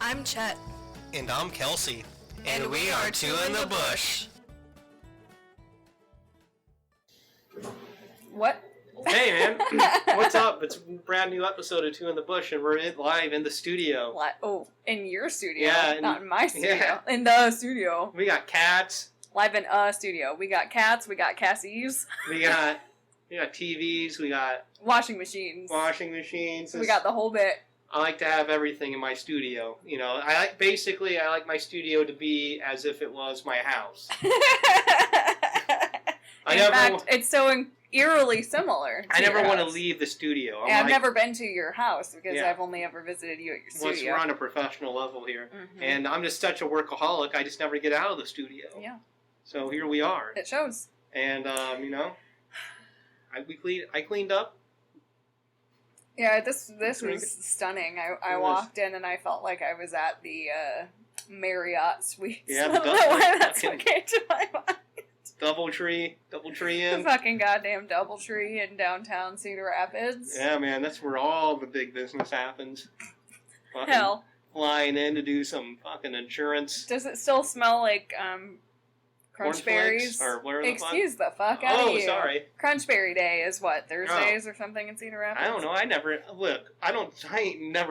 I'm Chet. And I'm Kelsey. And we are Two in the Bush. What? Hey, man. What's up? It's a brand new episode of Two in the Bush, and we're live in the studio. Oh, in your studio. Yeah. Not in my studio. Yeah. In the studio. We got cats. Live in a studio. We got cats. We got Cassies. We got TVs. We got washing machines. We got the whole bit. I like to have everything in my studio. You know, I like my studio to be as if it was my house. In fact, it's so eerily similar. I never want to leave the studio. I've never been to your house because Yeah. I've only ever visited you at your studio. We're on a professional level here. Mm-hmm. And I'm just such a workaholic, I just never get out of the studio. Yeah. So here we are. It shows. And, I cleaned up. Yeah, this was stunning. I walked in and I felt like I was at the Marriott Suites. Yeah, I don't know why that's what came to my mind. Doubletree in. The fucking goddamn Doubletree in downtown Cedar Rapids. Yeah, man, that's where all the big business happens. Fucking Hell. Flying in to do some fucking insurance. Does it still smell like crunch berries? Or what are the Excuse the fuck out of you. Oh, sorry. Crunchberry Day is what, Thursdays or something in Cedar Rapids? I don't know. I ain't never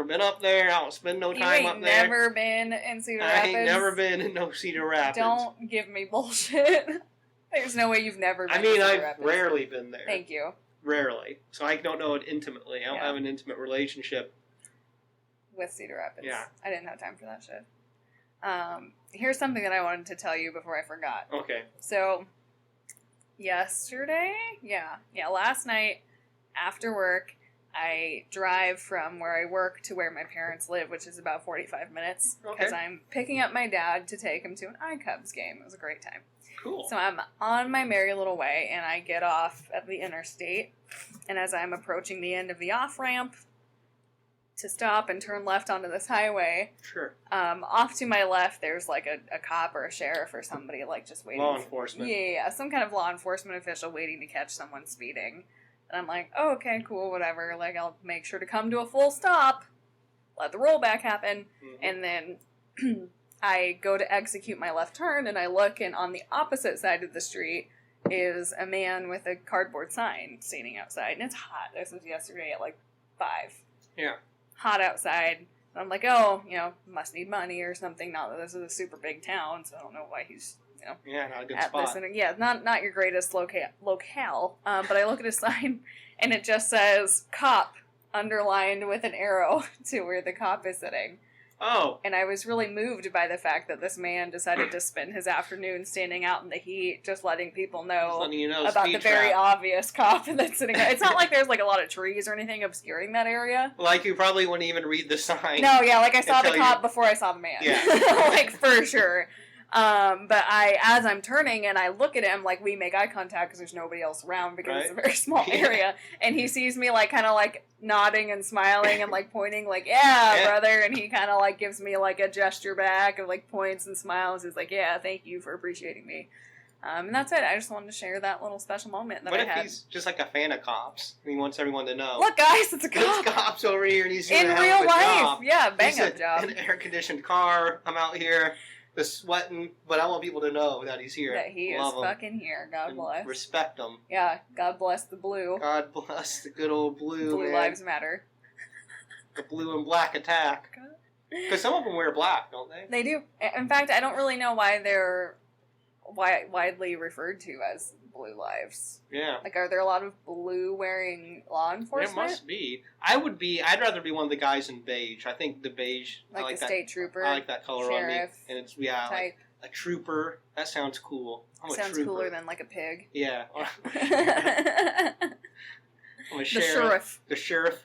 been up there. I don't spend no time up there. You ain't never been in Cedar Rapids? I ain't never been in no Cedar Rapids. Don't give me bullshit. There's no way you've never been to Cedar Rapids. I've rarely been there. Thank you. Rarely. So I don't know it intimately. I don't have an intimate relationship with Cedar Rapids. Yeah. I didn't have time for that shit. Here's something that I wanted to tell you before I forgot. Okay. So, last night after work, I drive from where I work to where my parents live, which is about 45 minutes, because I'm picking up my dad to take him to an iCubs game. It was a great time. Cool. So I'm on my merry little way, and I get off at the interstate, and as I'm approaching the end of the off-ramp to stop and turn left onto this highway, sure. Off to my left, there's like a cop or a sheriff or somebody like just waiting. Law enforcement. Yeah, some kind of law enforcement official waiting to catch someone speeding. And I'm like, oh, okay, cool, whatever. Like, I'll make sure to come to a full stop, let the rollback happen, and then I go to execute my left turn, and I look, and on the opposite side of the street is a man with a cardboard sign standing outside, and it's hot. This was yesterday at like 5. Yeah. Hot outside. And I'm like, oh, must need money or something. Not that this is a super big town, so I don't know why he's, not a good at spot. This. Not your greatest locale. But I look at his sign, and it just says cop underlined with an arrow to where the cop is sitting. Oh. And I was really moved by the fact that this man decided to spend his afternoon standing out in the heat, just letting people know about the very obvious cop that's sitting there. It's not like there's like a lot of trees or anything obscuring that area. Like you probably wouldn't even read the sign. No, yeah, like I saw the cop before I saw the man. Yeah. Like for sure. But as I'm turning and I look at him, like we make eye contact because there's nobody else around because it's a very small area. And he sees me like kind of like nodding and smiling and like pointing like, yeah, brother. And he kind of like gives me like a gesture back of like points and smiles. He's like, yeah, thank you for appreciating me. And that's it. I just wanted to share that little special moment that I had. What if he's just like a fan of cops? He wants everyone to know. Look, guys, it's a cop. There's cops over here and he's doing in a real hell of a life. job. Yeah, bang up job. An air-conditioned car. I'm out here. Just sweating, but I want people to know that he's here. That he is fucking here. God bless. Respect him. Yeah, God bless the blue. God bless the good old blue. Blue lives matter. The blue and black attack. Because some of them wear black, don't they? They do. In fact, I don't really know why they're widely referred to as blue lives. Yeah. Like, are there a lot of blue wearing law enforcement? There must be. I'd rather be one of the guys in beige. I think the beige. Like the state trooper. I like that color sheriff, on me. And it's, type. Like a trooper. That sounds cool. Sounds cooler than like a pig. Yeah. I'm a sheriff. The sheriff.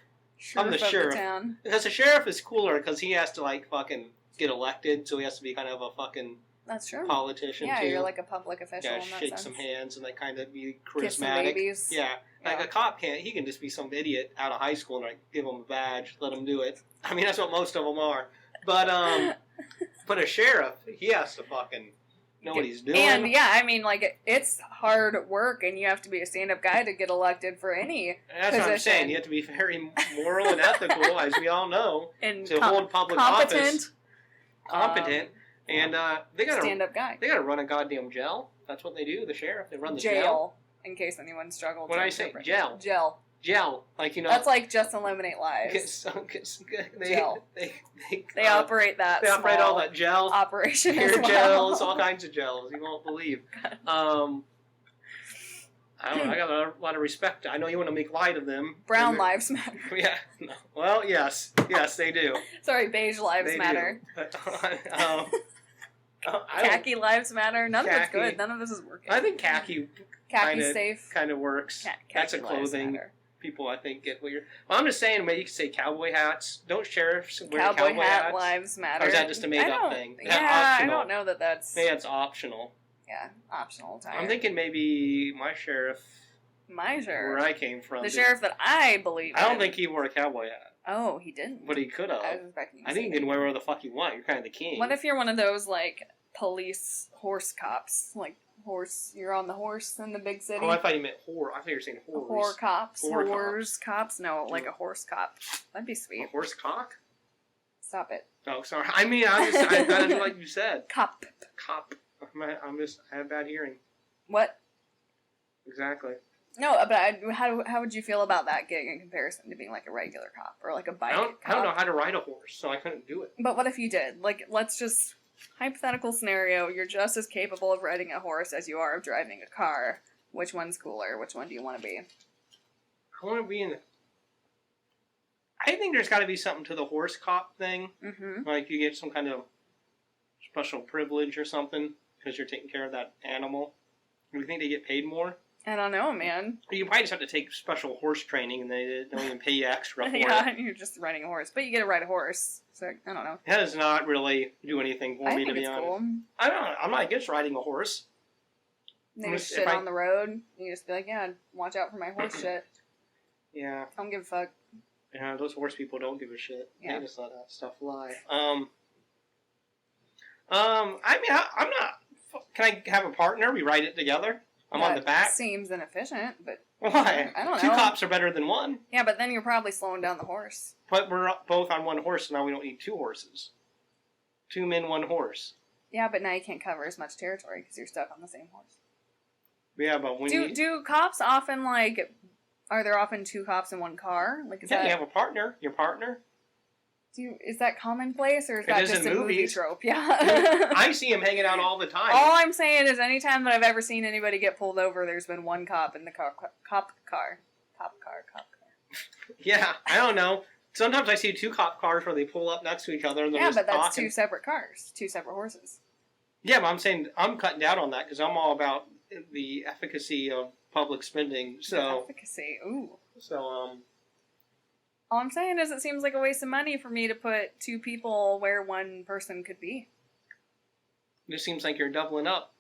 I'm the sheriff. Of the town. Because the sheriff is cooler because he has to like fucking get elected, so he has to be kind of a fucking That's true. politician yeah, too. You're like a public official in that shake sense. some hands and like kind of be charismatic. Kiss some babies. Yeah. Like a cop can't. He can just be some idiot out of high school and like give him a badge, let him do it. I mean, that's what most of them are. But a sheriff, he has to fucking know what he's doing. And yeah, I mean, like, it's hard work, and you have to be a stand-up guy to get elected for any That's position. what I'm saying. You have to be very moral and ethical, as we all know, and to hold public office. competent, and they gotta stand-up guy. They gotta run a goddamn jail. That's what they do. The sheriff, they run the jail. Jail, in case anyone struggled. What did I say? Jail. Jail. Jail. Like, you know. That's like Just Eliminate Lives. Jail. They operate that. They operate all that gel. Operation Hair as well. gels, all kinds of gels. You won't believe. I don't know. I got a lot of respect. I know you want to make light of them. Brown lives matter. Yeah. No. Well, yes. Yes, they do. Sorry, beige lives They matter. Khaki lives matter. None of it's good. None of this is working. I think khaki safe. Kind of works. That's a clothing. People, I think, get weird. Well, I'm just saying, maybe you could say cowboy hats. Don't sheriffs wear cowboy hats? Lives matter. Or is that just a made-up thing? Yeah, I don't know that that's... Maybe it's optional. Yeah, optional attire. I'm thinking maybe my sheriff... Where I came from. The sheriff that I believe I don't think he wore a cowboy hat. Oh, he didn't? But he could have. I think he can wear whatever the fuck you want. You're kind of the king. What if you're one of those, like, police horse cops? Like, you're on the horse in the big city? Oh, I thought you meant whore. I thought you were saying whores. Whore cops. Whores cops? No, like a horse cop. That'd be sweet. A horse cock? Stop it. Oh, sorry. I mean, that's like you said. Cop. I have bad hearing. What? Exactly. No, but how would you feel about that gig in comparison to being like a regular cop or like a bike cop? I don't know how to ride a horse, so I couldn't do it. But what if you did? Like, let's just... Hypothetical scenario, you're just as capable of riding a horse as you are of driving a car. Which one's cooler? Which one do you want to be? I want to be in... I think there's got to be something to the horse cop thing. Mm-hmm. Like, you get some kind of special privilege or something because you're taking care of that animal. Do you think they get paid more? I don't know, man. You probably just have to take special horse training, and they don't even pay you extra for it. Yeah, you're just riding a horse. But you get to ride a horse, so I don't know. That does not really do anything for me, to be honest. Cool. I don't know. I'm not against riding a horse. They just shit on the road. You just be like, yeah, watch out for my horse shit. Yeah. I don't give a fuck. Yeah, those horse people don't give a shit. Yeah. They just let that stuff fly. I mean, I'm not... Can I have a partner? We ride it together? I'm on the back. Seems inefficient, but... Why? I don't know. 2 cops are better than 1. Yeah, but then you're probably slowing down the horse. But we're both on 1 horse, so now we don't need 2 horses. 2 men, 1 horse. Yeah, but now you can't cover as much territory because you're stuck on the same horse. Yeah, but when do cops often, like... Are there often 2 cops in 1 car? Like, is that... you have a partner. Your partner. Is that commonplace, or is that just a movie trope? Yeah. I see him hanging out all the time. All I'm saying is anytime that I've ever seen anybody get pulled over, there's been 1 cop in the cop car. Yeah, I don't know. Sometimes I see 2 cop cars where they pull up next to each other and they're just talking. Yeah, but that's talking. 2 separate cars. 2 separate horses. Yeah, but I'm saying I'm cutting down on that because I'm all about the efficacy of public spending. So efficacy, ooh. So all I'm saying is it seems like a waste of money for me to put 2 people where 1 person could be. It seems like you're doubling up.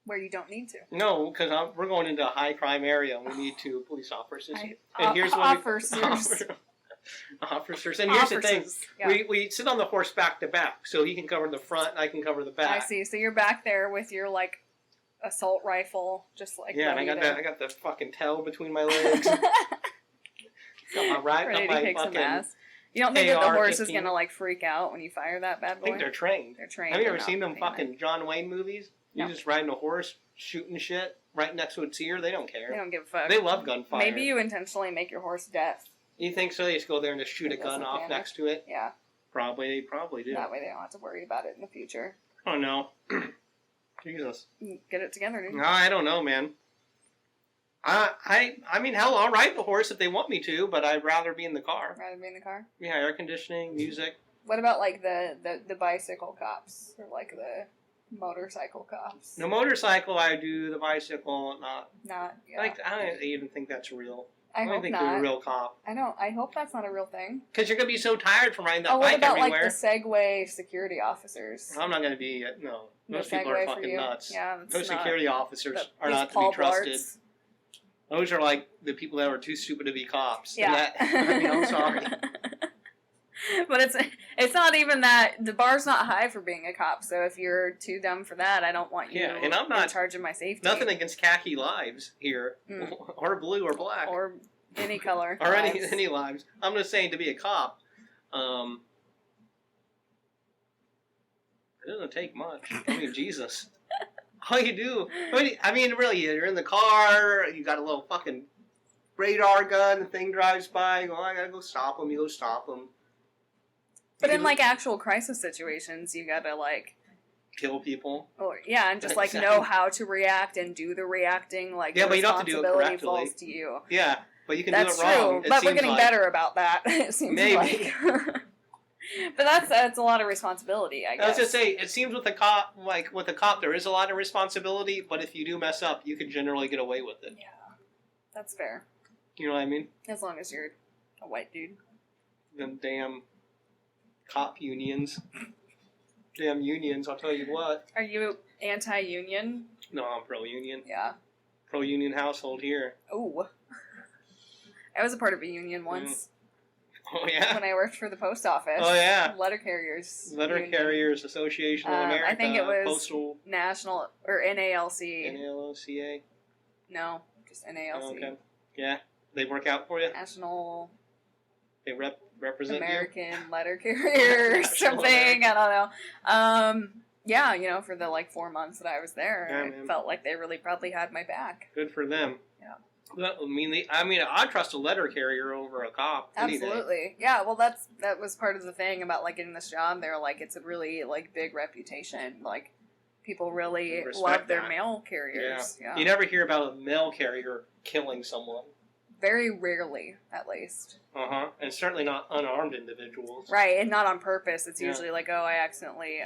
Where you don't need to. No, because we're going into a high crime area and we need 2 police officers. Officers. And here's the thing. Yeah. We sit on the horse back to back, so he can cover the front and I can cover the back. I see. So you're back there with your, like, assault rifle, just like... Yeah, and I got the fucking tail between my legs. Ready to kick some ass. You don't think that the horse is gonna like freak out when you fire that bad boy? I think they're trained. They're trained. Have you ever seen them fucking John Wayne movies? You just riding a horse, shooting shit right next to its ear. They don't care. They don't give a fuck. They love gunfire. Maybe you intentionally make your horse deaf. You think so? They just go there and just shoot a gun off next to it? Yeah. Probably. They probably do. That way they don't have to worry about it in the future. Oh no. Jesus. Get it together, dude. No, I don't know, man. I mean, hell, I'll ride the horse if they want me to, but I'd rather be in the car. Rather be in the car? Yeah, air conditioning, music. What about, like, the bicycle cops? Or, like, the motorcycle cops? The motorcycle, I do. The bicycle, not. Yeah. Like, I don't even think that's real. I don't think they're a real cop. I hope that's not a real thing. Because you're going to be so tired from riding that bike everywhere. everywhere. What about, like, the Segway security officers? I'm not going to be, no. Those people are fucking nuts. Yeah, those security officers are not to be trusted. Those are like the people that are too stupid to be cops. Yeah. I mean, I'm sorry. But it's not even that. The bar's not high for being a cop, so if you're too dumb for that, I don't want you and I'm not in charge of my safety. Nothing against khaki lives here. Or blue or black. Or any color. Or any lives. I'm just saying to be a cop, doesn't take much. I mean, Jesus. All you do, I mean, really, you're in the car, you got a little fucking radar gun, the thing drives by, you go, I gotta go stop him, you go stop him. But in, like, actual crisis situations, you gotta, like... kill people. Or, yeah, and just, like, know how to react and do the reacting, like, yeah, the but you don't have to do it correctly. falls to you. Yeah, but you can That's do it wrong. true, but we're getting better about that, it seems Maybe. like. But that's a lot of responsibility, I guess. I was just say, it seems with a cop, there is a lot of responsibility, but if you do mess up, you can generally get away with it. Yeah, that's fair. You know what I mean? As long as you're a white dude. Them damn cop unions. Damn unions, I'll tell you what. Are you anti-union? No, I'm pro-union. Yeah. Pro-union household here. Ooh. I was a part of a union once. Oh, yeah? When I worked for the post office. Oh, yeah. Letter Carriers. Letter Union. Carriers Association of America. I think it was Postal... National, or NALC. NALCA? No, just NALC. Oh, okay. Yeah. They work out for you? National... They represent American Letter Carrier or something. I don't know. Yeah, you know, for the, 4 months that I was there, Yeah, I felt like they really probably had my back. Good for them. Yeah. Well, I mean, I'd trust a letter carrier over a cop any day. Absolutely. Yeah, well, that was part of the thing about, getting this job. They were like, it's a really, big reputation. Like, people really love their mail carriers. Yeah. You never hear about a mail carrier killing someone. Very rarely, at least. Uh-huh. And certainly not unarmed individuals. Right, and not on purpose. It's usually like, oh, I accidentally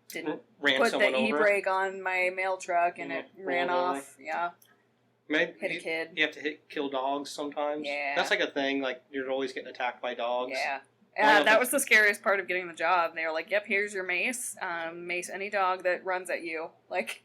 didn't put the e-brake on my mail truck and it ran off. Yeah. Maybe hit a kid. You have to kill dogs sometimes. Yeah. That's like a thing, you're always getting attacked by dogs. Yeah. That was the scariest part of getting the job. They were like, yep, here's your mace. Mace any dog that runs at you.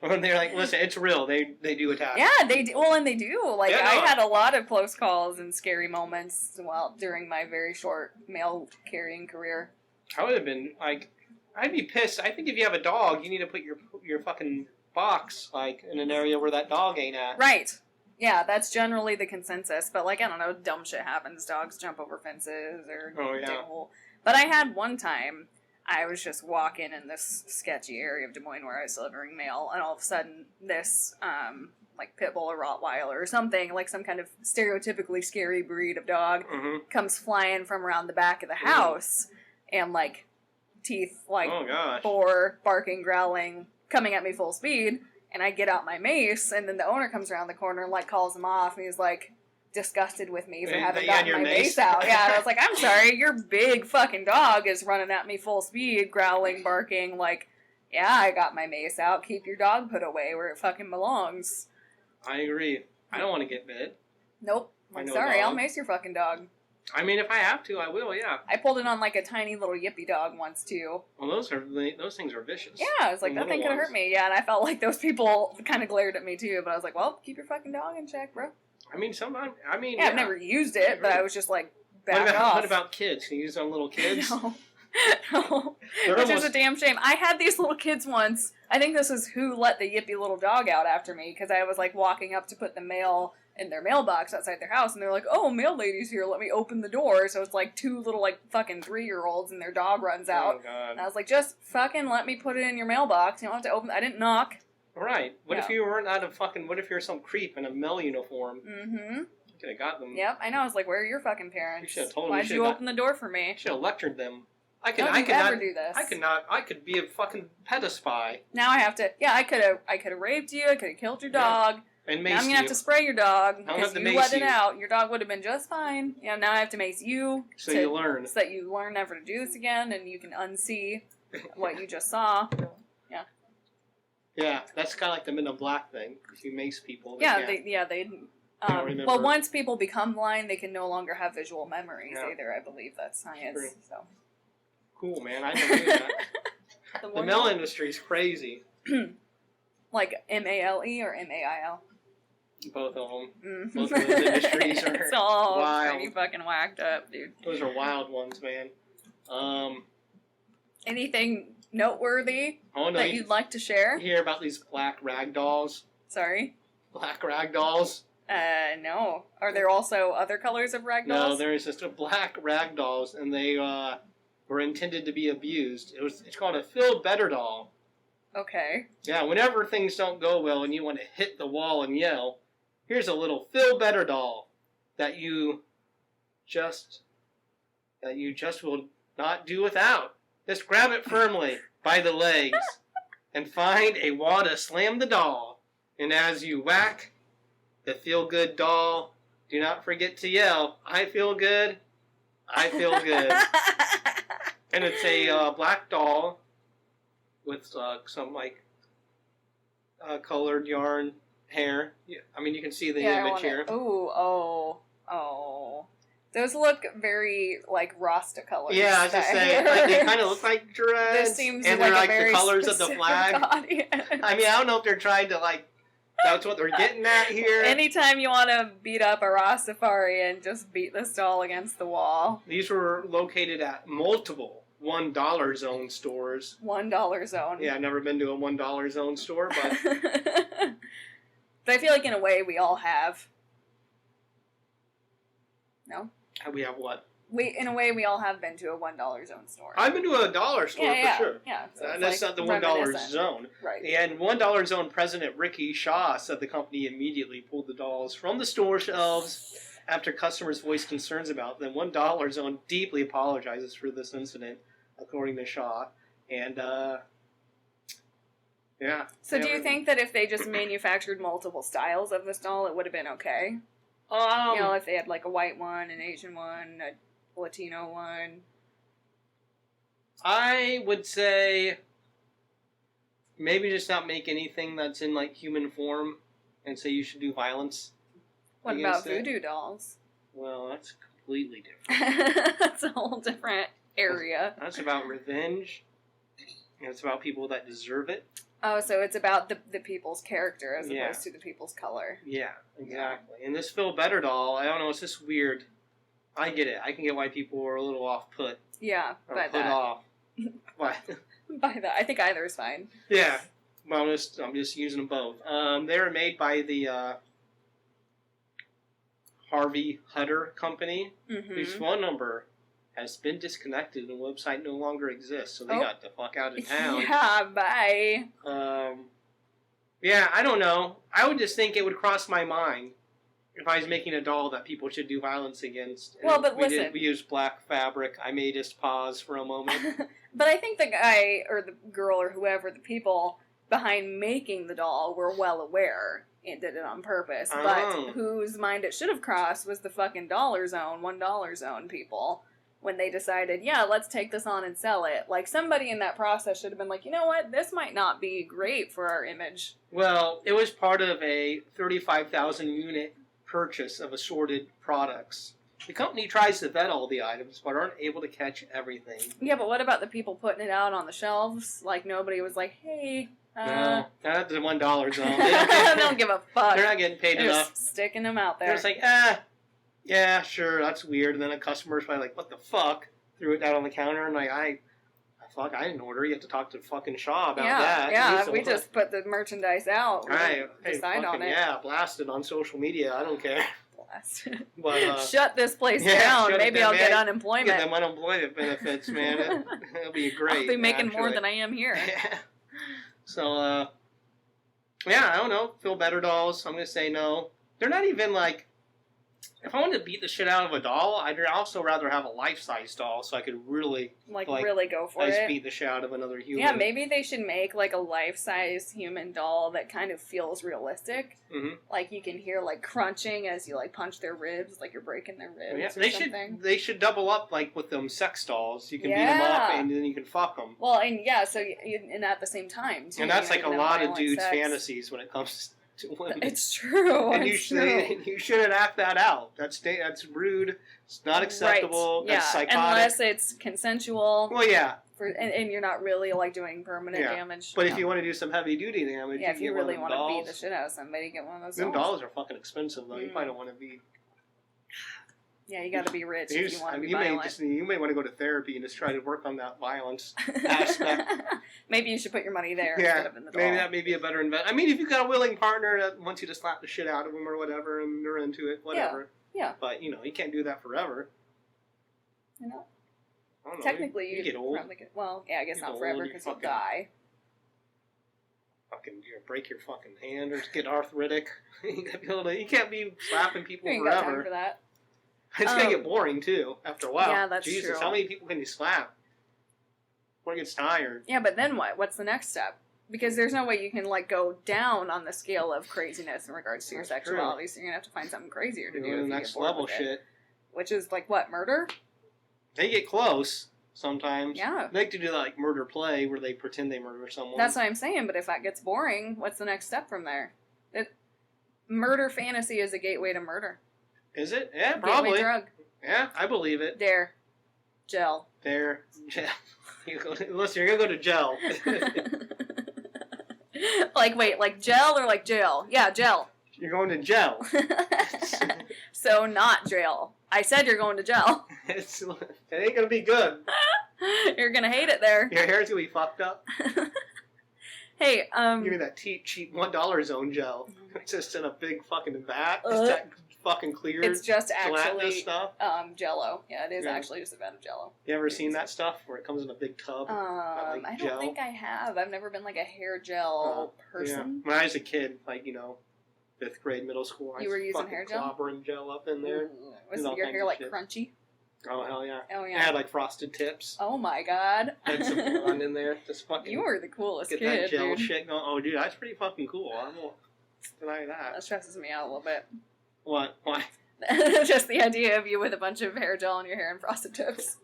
And they're like, listen, it's real. They do attack. Yeah, they do. Well, and they do. I no. had a lot of close calls and scary moments during my very short mail carrying career. I would have been, I'd be pissed. I think if you have a dog, you need to put your fucking box, in an area where that dog ain't at. Right. Yeah, that's generally the consensus. But, I don't know, dumb shit happens. Dogs jump over fences or dig a hole. But I had one time, I was just walking in this sketchy area of Des Moines where I was delivering mail, and all of a sudden, this, pit bull or Rottweiler or something, some kind of stereotypically scary breed of dog, comes flying from around the back of the house, and, teeth, oh, gosh. Boar, barking, growling, coming at me full speed. And I get out my mace, and then the owner comes around the corner and, calls him off, and he's, disgusted with me for having gotten my mace out. Yeah, and I was like, I'm sorry, your big fucking dog is running at me full speed, growling, barking, yeah, I got my mace out, keep your dog put away where it fucking belongs. I agree. I don't want to get bit. Nope. Sorry, I'll mace your fucking dog. I mean, if I have to, I will, yeah. I pulled it on, a tiny little yippy dog once, too. Well, those things are vicious. Yeah, I was like, that thing could have hurt me. Yeah, and I felt like those people kind of glared at me, too. But I was like, well, keep your fucking dog in check, bro. I mean, sometimes, yeah, I've never used it, but I was just back off. What about kids? Can you use it on little kids? No. Which is a damn shame. I had these little kids once. I think this is who let the yippy little dog out after me, because I was, walking up to put the mail in their mailbox outside their house, and they're like, oh, mail lady's here, let me open the door. So it's two little, fucking 3-year-olds, and their dog runs out. Oh, God. And I was like, just fucking let me put it in your mailbox. You don't have to open I didn't knock. Right. What if you weren't what if you're some creep in a mail uniform? Mm-hmm. You could have got them. Yep, I know. I was like, where are your fucking parents? You should have told them. Why'd you open the door for me? You should have lectured them. I could never do this. I could be a fucking pedospy. Now I have to, I could have raped you, I could have killed your dog. And now I'm going to have to spray your dog, because you let it you. out. Your dog would have been just fine. Now I have to mace you. So you learn. So that you learn never to do this again, and you can unsee what you just saw. Yeah. Yeah, that's kind of like the Men in Black thing. If you mace people. They well, once people become blind, they can no longer have visual memories either. I believe that's science. True. So. Cool, man. I believe that. The mail industry is crazy. MALE or MAIL? Both of them. Mm. Both of those industries are it's all wild. pretty fucking whacked up, dude. Those are wild ones, man. Anything noteworthy that you'd like to share? You hear about these black rag dolls? Sorry? Black rag dolls? No. Are there also other colors of rag dolls? No, there is just a black rag dolls, and they were intended to be abused. It's called a Feel Better doll. Okay. Yeah, whenever things don't go well and you want to hit the wall and yell, here's a little feel better doll that you just will not do without. Just grab it firmly by the legs and find a wall to slam the doll. And as you whack the feel good doll, do not forget to yell, I feel good, I feel good. And it's a black doll with some colored yarn hair. Yeah, I mean, you can see the image here. Oh. Those look very, Rasta colors. Yeah, I was just saying, they kind of look like dreads. This seems and like they're a very the colors of the flag. audience. I mean, I don't know if they're trying to, that's what they're getting at here. Anytime you want to beat up a Rastafarian, just beat this doll against the wall. These were located at multiple $1 zone stores. $1 zone. Yeah, I've never been to a $1 zone store, but... But I feel like in a way we all have. No? We have what? In a way we all have been to a $1 zone store. I've been to a dollar store for sure. Yeah. So that's not the $1 zone. Right. And $1 zone president Ricky Shaw said the company immediately pulled the dolls from the store shelves after customers voiced concerns about them. $1 zone deeply apologizes for this incident, according to Shaw. And, yeah. So do you think that if they just manufactured multiple styles of this doll, it would have been okay? If they had a white one, an Asian one, a Latino one. I would say maybe just not make anything that's in human form and say you should do violence. What about voodoo dolls? Well, that's completely different. That's a whole different area. That's about revenge. And it's about people that deserve it. Oh, so it's about the people's character as opposed to the people's color. Yeah, exactly. And this Feel Better doll, I don't know, it's just weird. I get it. I can get why people are a little off-put. Yeah, by put that. off. But by that. I think either is fine. Yeah. Well, I'm just using them both. They were made by the Harvey Hutter Company, whose phone number has been disconnected and the website no longer exists, so they got the fuck out of town. Yeah, bye. Yeah, I don't know. I would just think it would cross my mind if I was making a doll that people should do violence against. Well, but listen. We used black fabric. I may just pause for a moment. But I think the guy, or the girl, or whoever, the people behind making the doll were well aware and did it on purpose. Oh. But whose mind it should have crossed was the fucking $1 zone people. When they decided, let's take this on and sell it. Somebody in that process should have been like, you know what, this might not be great for our image. Well, it was part of a 35,000 unit purchase of assorted products. The company tries to vet all the items, but aren't able to catch everything. Yeah, but what about the people putting it out on the shelves? Nobody was like, hey... No, that's the $1 zone. They don't give a fuck. They're not getting paid enough. Just sticking them out there. They're just like, yeah, sure, that's weird. And then a customer's probably like, what the fuck? Threw it down on the counter, and I didn't order. You have to talk to fucking Shaw about that. Yeah, we just put the merchandise out. Right. Decide on it. Yeah, blast it on social media. I don't care. Blast it. But, shut this place down. Maybe I'll get unemployment. Get them unemployment benefits, man. It'll be great. I'll be making more than I am here. Yeah. So, I don't know. Feel Better dolls. I'm going to say no. They're not even if I wanted to beat the shit out of a doll, I'd also rather have a life-size doll so I could really... really go for it. Just beat the shit out of another human. Yeah, maybe they should make, a life-size human doll that kind of feels realistic. Mm-hmm. You can hear, crunching as you, punch their ribs, you're breaking their ribs or something. They should double up, with them sex dolls. You can beat them up, and then you can fuck them. Well, and and at the same time, too. And that's, a lot of dudes' fantasies when it comes to women. It's true. And you shouldn't act that out. That's rude. It's not acceptable. Right. That's psychotic. Unless it's consensual. Well, yeah. And you're not really doing permanent damage. But if you want to do some heavy duty damage, if you really want to beat the shit out of somebody, get one of those. Them dolls are fucking expensive though. You probably don't want to be. Yeah, you got to be rich if you want to be violent. You may want to go to therapy and just try to work on that violence aspect. Maybe you should put your money there instead of in the doll. Maybe that may be a better investment. I mean, if you've got a willing partner that wants you to slap the shit out of them or whatever, and they're into it, whatever. Yeah. But you can't do that forever. I know. I don't know. Technically, you get old. Probably I guess not forever because you'll die. fucking break your fucking hand or get arthritic. You can't be slapping people You ain't got time forever. for that. It's gonna get boring too after a while. Yeah, that's Jesus, true. how many people can you slap? Before it gets tired. Yeah, but then what? What's the next step? Because there's no way you can like go down on the scale of craziness in regards to your That's sexuality. So you're gonna have to find something crazier to do. The If you next get bored level with it. shit. Which is like what, murder? They get close sometimes. Yeah. They like to do that like murder play where they pretend they murder someone. That's what I'm saying. But if that gets boring, what's the next step from there? Murder fantasy is a gateway to murder. Is it? Yeah, Gateway probably. drug. Yeah, I believe it. Dare. Gel. There. Listen, you're gonna go to jail. Like, wait, like gel or like jail? Yeah, gel. You're going to jail. So not jail. I said you're going to jail. It ain't gonna be good. You're gonna hate it there. Your hair's gonna be fucked up. Hey, Give me that cheap $1 zone gel. It's just in a big fucking vat. It's that fucking clear. it's just gelatinous actually stuff. Jello. Yeah, it is Yeah. actually just a vat of Jello. You ever seen that stuff where it comes in a big tub? I don't gel? think I have. I've never been like a hair gel person. Yeah. When I was a kid, like 5th grade, middle school, You were using fucking hair gel? clobbering gel up in there. Was all your kinds hair of like shit. crunchy? Oh hell yeah! Oh It yeah. had like frosted tips. Oh my god. Had some blonde in there. Just fucking. You were the coolest get kid, that gel dude. shit going. Oh dude, that's pretty fucking cool. I won't deny that. That stresses me out a little bit. What? Why? Just the idea of you with a bunch of hair gel in your hair and frosted tips.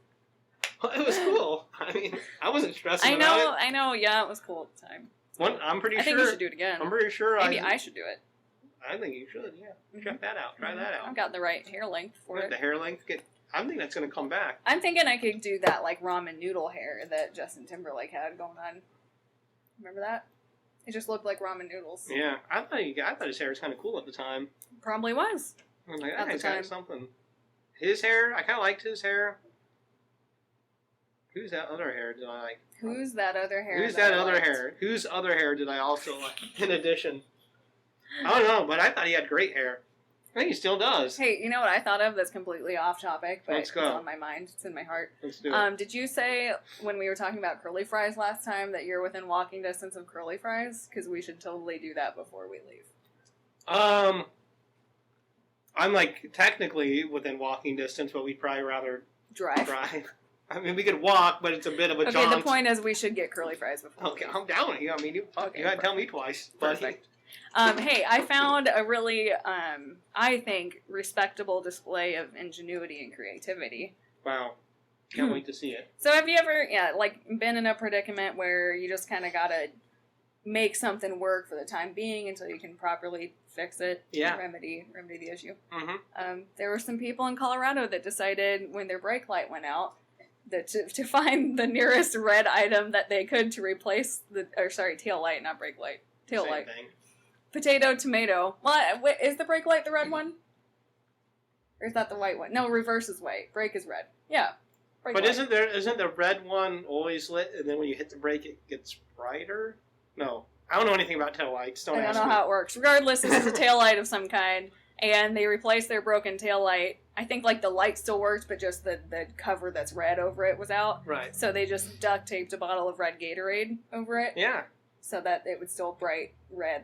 Well, it was cool. I mean, I wasn't stressing about it. I know. Yeah, it was cool at the time. I'm pretty I sure. think you should do it again. I'm pretty sure. Maybe I should do it. I think you should. Yeah. Check that out. Try that out. I've got the right hair length for it. The hair length. I think that's gonna come back. I'm thinking I could do that like ramen noodle hair that Justin Timberlake had going on. Remember that? It just looked like ramen noodles. Yeah, I thought his hair was kind of cool at the time. Probably was. I was like, At that the guy's time. got something. His hair, I kind of liked his hair. Who's that other hair did I like? Who's that other hair? Who's that I other liked? hair? Whose other hair did I also like? In addition, I don't know, but I thought he had great hair. I think he still does. Hey, you know what I thought of that's completely off topic, but Let's it's go. on my mind. It's in my heart. Let's do it. Did you say when we were talking about curly fries last time that you're within walking distance of curly fries? Because we should totally do that before we leave. I'm like technically within walking distance, but we'd probably rather Drive. drive. I mean, we could walk, but it's a bit of a Okay, jaunt. the point is we should get curly fries before Okay, we leave. I'm down with you. I mean, you gotta tell me twice. But Perfect. Hey, I found a really, I think, respectable display of ingenuity and creativity. wow, can't wait to see it. So have you ever, been in a predicament where you just kind of gotta make something work for the time being until you can properly fix it? Yeah. Remedy the issue. Mm-hmm. There were some people in Colorado that decided when their brake light went out that to find the nearest red item that they could to replace tail light, not brake light. Tail Same light. thing. Potato, tomato. Well, is the brake light the red one? Or is that the white one? No, reverse is white. Brake is red. Yeah. Brake But light. isn't the red one always lit, and then when you hit the brake, it gets brighter? No, I don't know anything about tail lights. I don't ask know me. how it works. Regardless, this is a tail light of some kind, and they replaced their broken tail light. I think like the light still works, but just the cover that's red over it was out. Right. So they just duct taped a bottle of red Gatorade over it, Yeah. so that it would still bright red.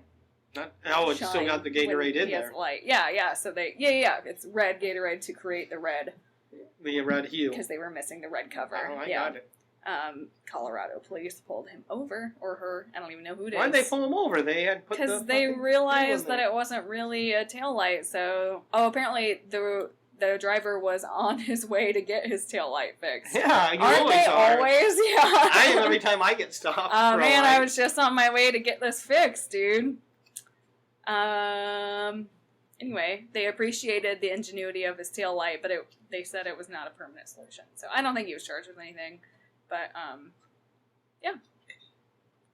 It's still shine got the when Gatorade in he has there. light. Yeah. So it's red Gatorade to create the red The red hue. because they were missing the red cover. Oh, I yeah. got it. Colorado police pulled him over, or her. I don't even know who it is. Why'd they pull him over? They had put Because the they fucking realized thing in that it wasn't really a taillight. So, apparently the driver was on his way to get his taillight fixed. there. Yeah, you Aren't always they are. always? Yeah. I am every time I get stopped. Oh for a man, light. I was just on my way to get this fixed, dude. Anyway, they appreciated the ingenuity of his tail light, but they said it was not a permanent solution. So I don't think he was charged with anything. But yeah,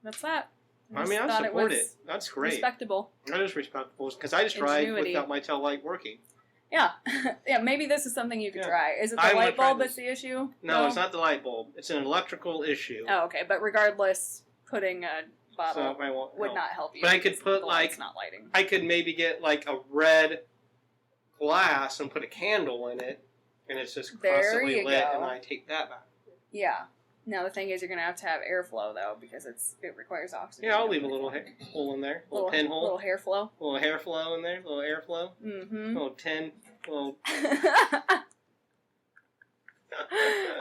that's that. I mean, I thought support was it. That's great. Respectable. That is respectable because I just tried Ingenuity. without my tail light working. Yeah, yeah. Maybe this is something you could Yeah. try. Is it the I'm gonna light try bulb this. that's the issue? No, it's not the light bulb. It's an electrical issue. Oh, okay. But regardless, putting a bottle So I won't would help. not help you. But I could because put, the light's like- not lighting. I could maybe get like a red glass and put a candle in it, and it's just There constantly you lit, go. and I take that back. Yeah, Now the thing is, you're gonna have to have airflow though, because it requires oxygen. Yeah, I'll leave a little hole in there, little pinhole, little hair flow, little hair flow in there, little airflow, little little.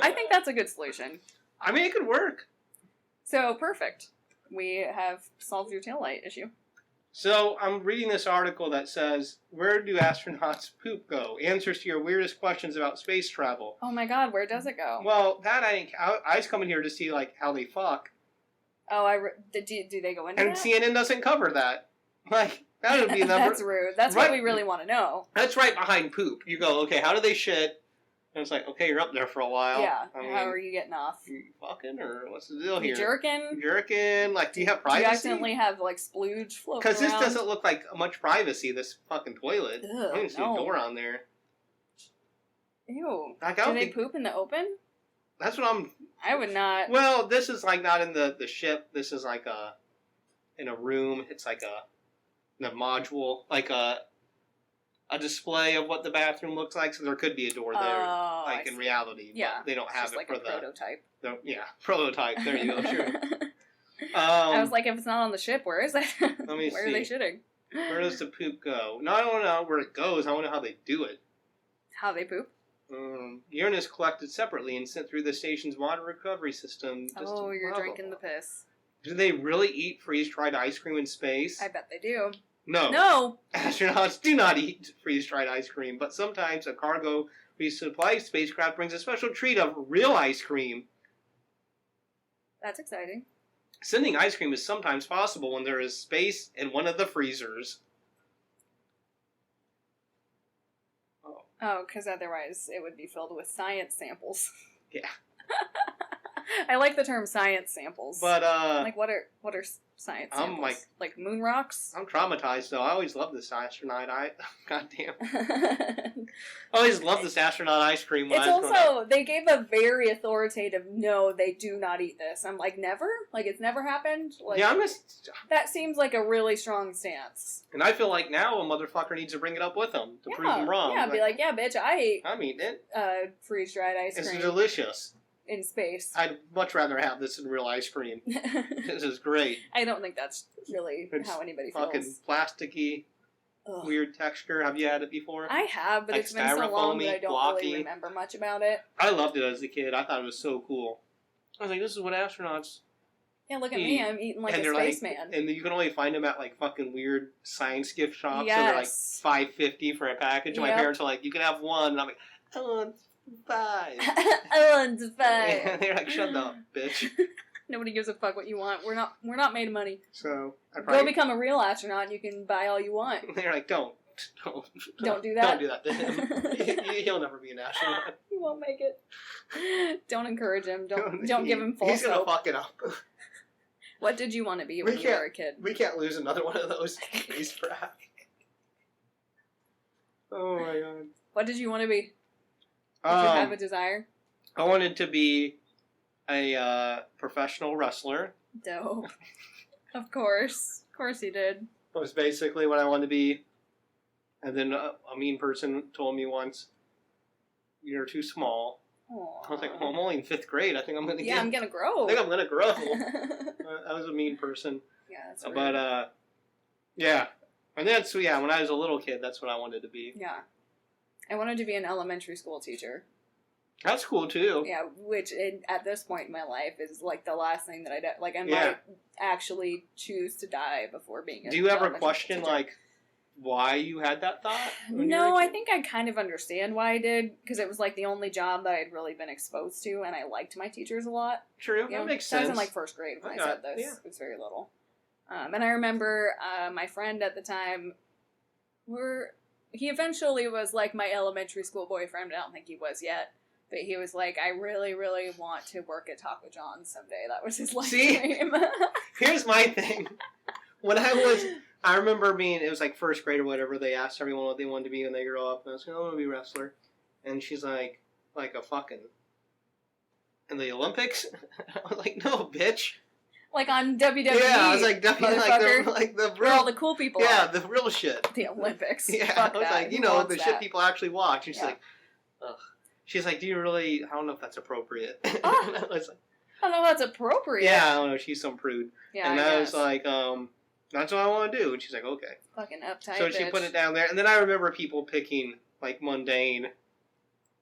I think that's a good solution. I mean, it could work. So perfect. We have solved your taillight issue. So I'm reading this article that says, "Where do astronauts poop go? Answers to your weirdest questions about space travel." Oh my God, where does it go? Well, that I was coming here to see like how they fuck. Oh, do they go into And that? CNN doesn't cover that. Like that would be number. That's rude. That's right, what we really want to know. That's right behind poop. You go, okay, how do they shit? And it's like, okay, you're up there for a while. Yeah. I mean, how are you getting off? You fucking or what's the deal here? You jerking? Jerking? Like, do you have Do you privacy? accidentally have like splooge floating Because this around? doesn't look like much privacy. This fucking toilet. Ugh, I didn't see a door on there. Ew. Like, Do they poop in the open? That's what I'm. I would not. Well, this is like not in the ship. This is like in a room. It's like in a module, like a display of what the bathroom looks like. So there could be a door there, like in reality. Yeah, but they don't have just it like for a prototype. Yeah, prototype. There you go. Sure. I was like, if it's not on the ship, where is it? Let me Where see. are they shitting? Where does the poop go? No, I don't know where it goes. I want to know how they do it. How they poop? Urine is collected separately and sent through the station's water recovery system. Oh, you're drinking the piss. Do they really eat freeze-dried ice cream in space? I bet they do. No. No! Astronauts do not eat freeze-dried ice cream, but sometimes a cargo resupply spacecraft brings a special treat of real ice cream. That's exciting. Sending ice cream is sometimes possible when there is space in one of the freezers. Oh, because otherwise it would be filled with science samples. Yeah. I like the term science samples. But, like, what are science samples? I'm like moon rocks? I'm traumatized, though. I always loved this astronaut. Goddamn. I always loved this astronaut ice cream. It's also, they gave a very authoritative, no, they do not eat this. I'm like, never? Like, it's never happened? Like, yeah, that seems like a really strong stance. And I feel like now a motherfucker needs to bring it up with them to prove them wrong. Yeah, be like, yeah, bitch, I'm eating it. Freeze-dried ice cream. It's delicious. In space. I'd much rather have this than real ice cream. This is great. I don't think that's really how anybody feels. Fucking plasticky, weird texture. Have you had it before? I have, but like it's been so long that I don't blocky. really remember much about it. I loved it as a kid. I thought it was so cool. I was like, this is what astronauts Yeah, look at eat. me. I'm eating like and a spaceman. Like, and you can only find them at like fucking weird science gift shops. Yes. So they're like $5.50 for a package. And my parents are like, you can have one. And I'm like, I want 5. I want 5. Yeah, they're like, shut up, bitch. Nobody gives a fuck what you want. We're not made of money. So go become a real astronaut and you can buy all you want. They're like, don't do that. Don't do that to him. He'll never be an astronaut. He won't make it. Don't encourage him. Don't give him false He's gonna hope. fuck it up. What did you want to be when you were a kid? We can't lose another one of those. Please, Brad. Oh my god. What did you want to be? Did you have a desire? I wanted to be a professional wrestler. Dope. Of course you did. That was basically what I wanted to be. And then a mean person told me once, "You're too small." Aww. I was like, "Well, I'm only in 5th grade. I think I'm gonna I'm gonna grow. I think I'm gonna grow." I was a mean person. Yeah, that's rude. But yeah, and then when I was a little kid, that's what I wanted to be. Yeah. I wanted to be an elementary school teacher. That's cool too. Yeah, which at this point in my life is like the last thing that I do. Like I might actually choose to die before being. Do you ever question like why you had that thought? No, I think I kind of understand why I did because it was like the only job that I'd really been exposed to, and I liked my teachers a lot. True, that makes sense. I was in like 1st grade when I said this. Yeah. It was very little. And I remember my friend at the time. He eventually was like my elementary school boyfriend. I don't think he was yet. But he was like, I really, really want to work at Taco John's someday. That was his life dream. Here's my thing. When I remember it was like 1st grade or whatever, they asked everyone what they wanted to be when they grow up. And I was like, I want to be a wrestler. And she's like a fucking, in the Olympics? I was like, no, bitch. Like on WWE. Yeah, I was like, like the where all the cool people are. are. The real shit. The Olympics. Yeah, fuck I was that. like, the shit people actually watch. And she's Yeah. like, ugh. She's like, do you really, I don't know if that's appropriate. Oh. don't know if that's appropriate. Yeah, I don't know. She's some prude. Yeah, and I was like, that's what I want to do. And she's like, okay. Fucking uptight. So she put it down there, and then I remember people picking like mundane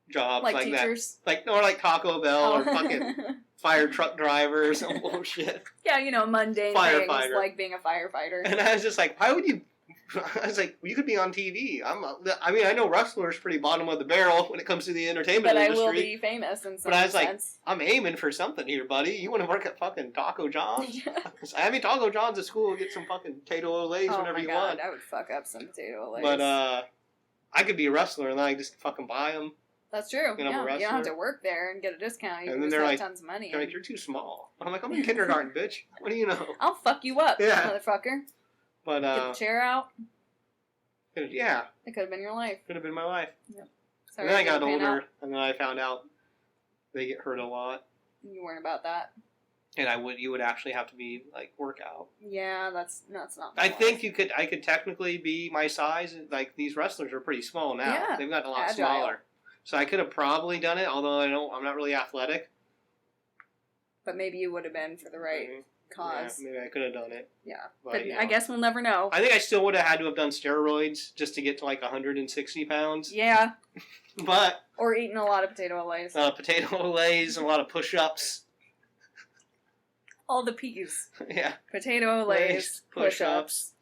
jobs like teachers? that, like Taco Bell or fucking fire truck driver or some bullshit. Yeah, mundane things like being a firefighter. And I was just like, why would you? I was like, well, you could be on TV. I know wrestlers pretty bottom of the barrel when it comes to the entertainment industry. But I will be famous in some sense. But I was like, I'm aiming for something here, buddy. You want to work at fucking Taco John's? Taco John's at school, get some fucking potato olays whenever you want. I would fuck up some potato olays. But I could be a wrestler and then I just fucking buy them. That's true. And I'm a wrestler. You don't have to work there and get a discount. You and can then just have tons of money. They're like, you're too small. I'm like, I'm in kindergarten, bitch. What do you know? I'll fuck you up, motherfucker. But get the chair out. Yeah. It could have been your life. Could have been my life. Yep. And then I got older, and then I found out they get hurt a lot. You weren't about that. And you would actually have to be like workout. Yeah, that's not. I think I could technically be my size. Like these wrestlers are pretty small now. Yeah, they've gotten a lot agile. smaller. So I could have probably done it, although I'm not really athletic. But maybe you would have been for the right cause. Yeah, maybe I could have done it. Yeah, but I guess we'll never know. I think I still would have had to have done steroids just to get to like 160 pounds. Yeah. But or eaten a lot of potato olays. Potato olays, a lot of push-ups. All the P's. Yeah. Potato olays, push-ups.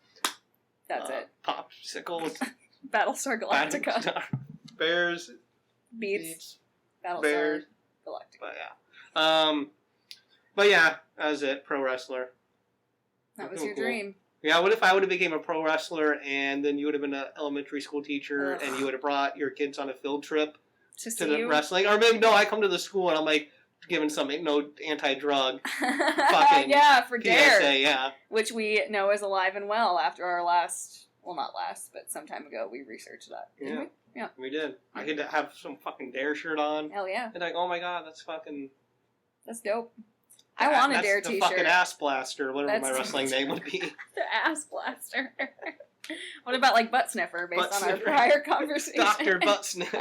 That's it. Popsicles. Battlestar Galactica. Bears. Beats. Battlestar Bears. Galactica. But yeah, that was it. Pro wrestler. That was your dream. Yeah, what if I would have became a pro wrestler and then you would have been an elementary school teacher and you would have brought your kids on a field trip to the wrestling? Or maybe, I come to the school and I'm like giving some anti-drug fucking for PSA, DARE. yeah. Which we know is alive and well after our last, well, not last, but some time ago we researched that. Didn't we? Yeah. We did. I could have some fucking DARE shirt on. Hell yeah. And like, oh my god, that's fucking... That's dope. I want a DARE t-shirt. The fucking ass blaster, whatever my wrestling name would be. The ass blaster. What about like butt sniffer based on our prior conversation? Dr. Butt Sniff.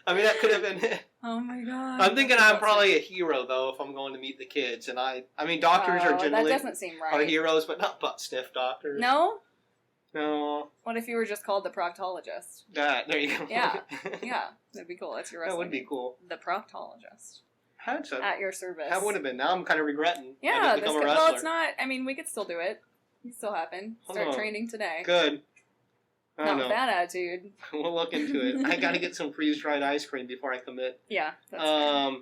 I mean, that could have been it. Oh my god. I'm thinking I'm probably a hero though if I'm going to meet the kids, and I mean, doctors are generally that doesn't seem right. Are heroes, but not butt sniff doctors. No. No. What if you were just called the proctologist? There you go. Yeah, yeah, that'd be cool. That's your wrestling. That would be cool. The proctologist. At your service. That would have been. Now I'm kind of regretting. Yeah, well, it's not. I mean, we could still do it. It can still happen. Start training today. Good. I don't know. Bad attitude. We'll look into it. I got to get some freeze-dried ice cream before I commit. Yeah. That's fair.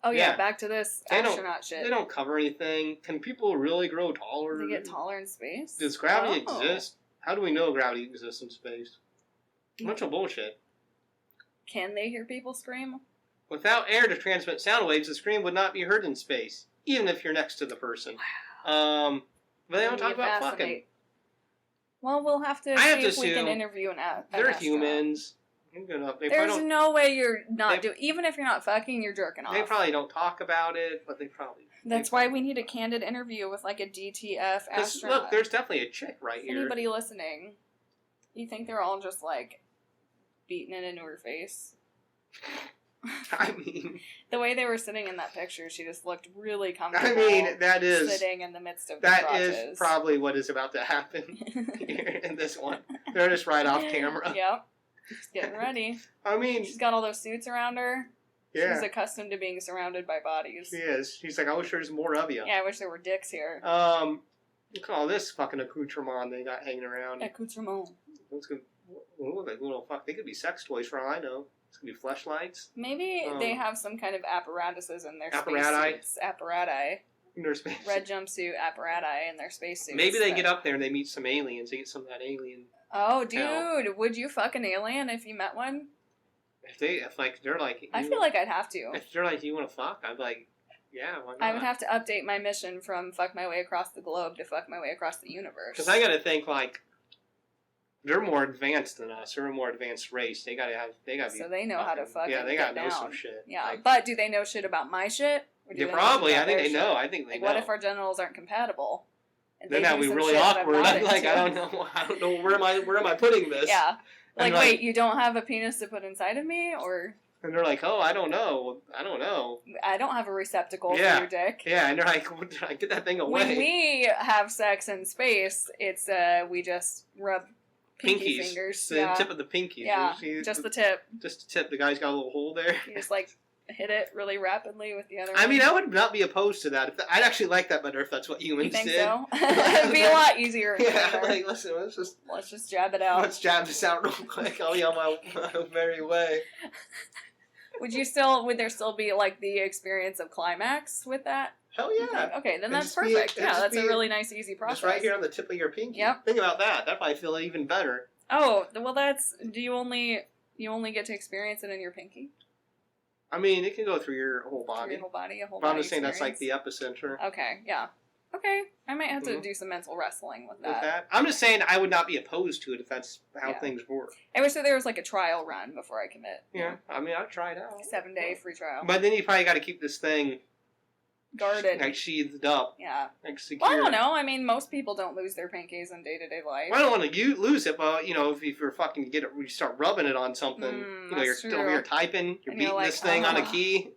Oh yeah, back to this astronaut shit. They don't cover anything. Can people really grow taller? Do they get taller in space? Does gravity exist? How do we know gravity exists in space? A bunch of bullshit. Can they hear people scream? Without air to transmit sound waves, the scream would not be heard in space, even if you're next to the person. Wow. But they don't talk about fucking. Well, we'll have to see if we can interview an astronaut. They're humans. There's no way you're not doing... Even if you're not fucking, you're jerking off. They probably don't talk about it, but they probably... That's why we need a candid interview with, like, a DTF astronaut. Look, there's definitely a chick right here. Anybody listening, you think they're all just, like, beating it into her face? I mean... The way they were sitting in that picture, she just looked really comfortable. I mean, that is... Sitting in the midst of the That crotches. is probably what is about to happen here in this one. They're just right off camera. Yep. She's getting ready. I mean... She's got all those suits around her. Yeah. She's accustomed to being surrounded by bodies. She is. She's like, I wish there was more of you. Yeah, I wish there were dicks here. Look at all this fucking accoutrement they got hanging around. Accoutrement. Let's go... Little fuck. They could be sex toys for all I know. It's gonna be fleshlights. Maybe they have some kind of apparatuses in their apparati. spacesuits. Apparati. In their space. Red jumpsuit apparati in their spacesuits. Maybe they get up there and they meet some aliens. They get some of that alien. Oh, dude, would you fuck an alien if you met one? If they're like, I feel like I'd have to. If they're like, you want to fuck? I'd be like, yeah, why not? I would have to update my mission from fuck my way across the globe to fuck my way across the universe. Because I gotta think like. They're more advanced than us. They're a more advanced race. They gotta be. So they know how to fucking Yeah, they gotta get know down. some shit. Yeah, like, but do they know shit about my shit? Or do they probably. I think they shit? know. I think they know. What if our genitals aren't compatible? Then that'd be really awkward. I'm like, I don't know. Where am I putting this? Yeah. Like, wait, you don't have a penis to put inside of me, or? And they're like, oh, I don't know. I don't have a receptacle for your dick. Yeah, and they're like, get that thing away. When we have sex in space, it's, we just rub pinky fingers. The tip of the pinkies. Yeah, just the tip. Just the tip. The guy's got a little hole there. You just, like, hit it really rapidly with the other one. I mean, I would not be opposed to that. I'd actually like that better if that's what humans did. You think so? It'd be a lot easier. Yeah, like, listen, let's just jab it out. Let's jab this out real quick. I'll be on my merry way. Would there still be, like, the experience of climax with that? Hell yeah. Okay, then that's perfect. That's a really nice, easy process. Just right here on the tip of your pinky. Yep. Think about that. That'd probably feel even better. Oh, well, do you only get to experience it in your pinky? I mean, it can go through your whole body. Through your whole body, But I'm just saying that's like the epicenter. Okay, yeah. Okay, I might have to do some mental wrestling with that. I'm just saying I would not be opposed to it if that's how things work. I wish that there was like a trial run before I commit. Yeah, I mean, I'll try it out. 7-day free trial. But then you probably got to keep this thing guarded, like sheathed up. Yeah. Like secure. Well, I don't know. I mean, most people don't lose their pinkies in day-to-day life. Well, I don't want to lose it, but you know, if you're fucking you start rubbing it on something, you know, you're still over here typing, you're beating this thing on a key.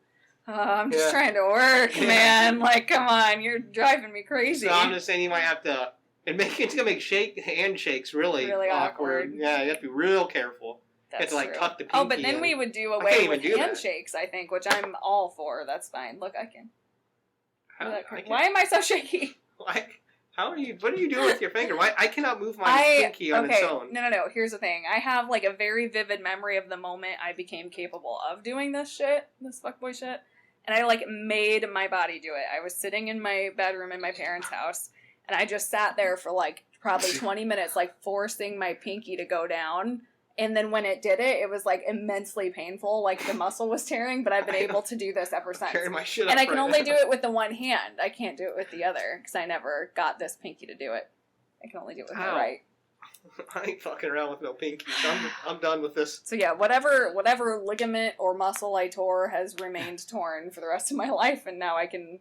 I'm just trying to work, man. Like, come on, you're driving me crazy. So I'm just saying you might have to. It's gonna make handshakes really awkward. Yeah, you have to be real careful. That's you have to true. tuck the pinky Oh, but then we would do away with handshakes, I think, which I'm all for. That's fine. Look, I can. Why am I so shaky? How are you? What are you doing with your finger? Why I cannot move my pinky on its own. No. Here's the thing. I have like a very vivid memory of the moment I became capable of doing this fuckboy shit. And I, like, made my body do it. I was sitting in my bedroom in my parents' house, and I just sat there for, like, probably 20 minutes, like, forcing my pinky to go down. And then when it did it, it was, like, immensely painful. Like, the muscle was tearing, but I've been able to do this ever since. My shit and I can only do it with the one hand. I can't do it with the other, because I never got this pinky to do it. I can only do it with my right. I ain't fucking around with no pinkies. I'm done with this. So yeah, whatever ligament or muscle I tore has remained torn for the rest of my life, and now I can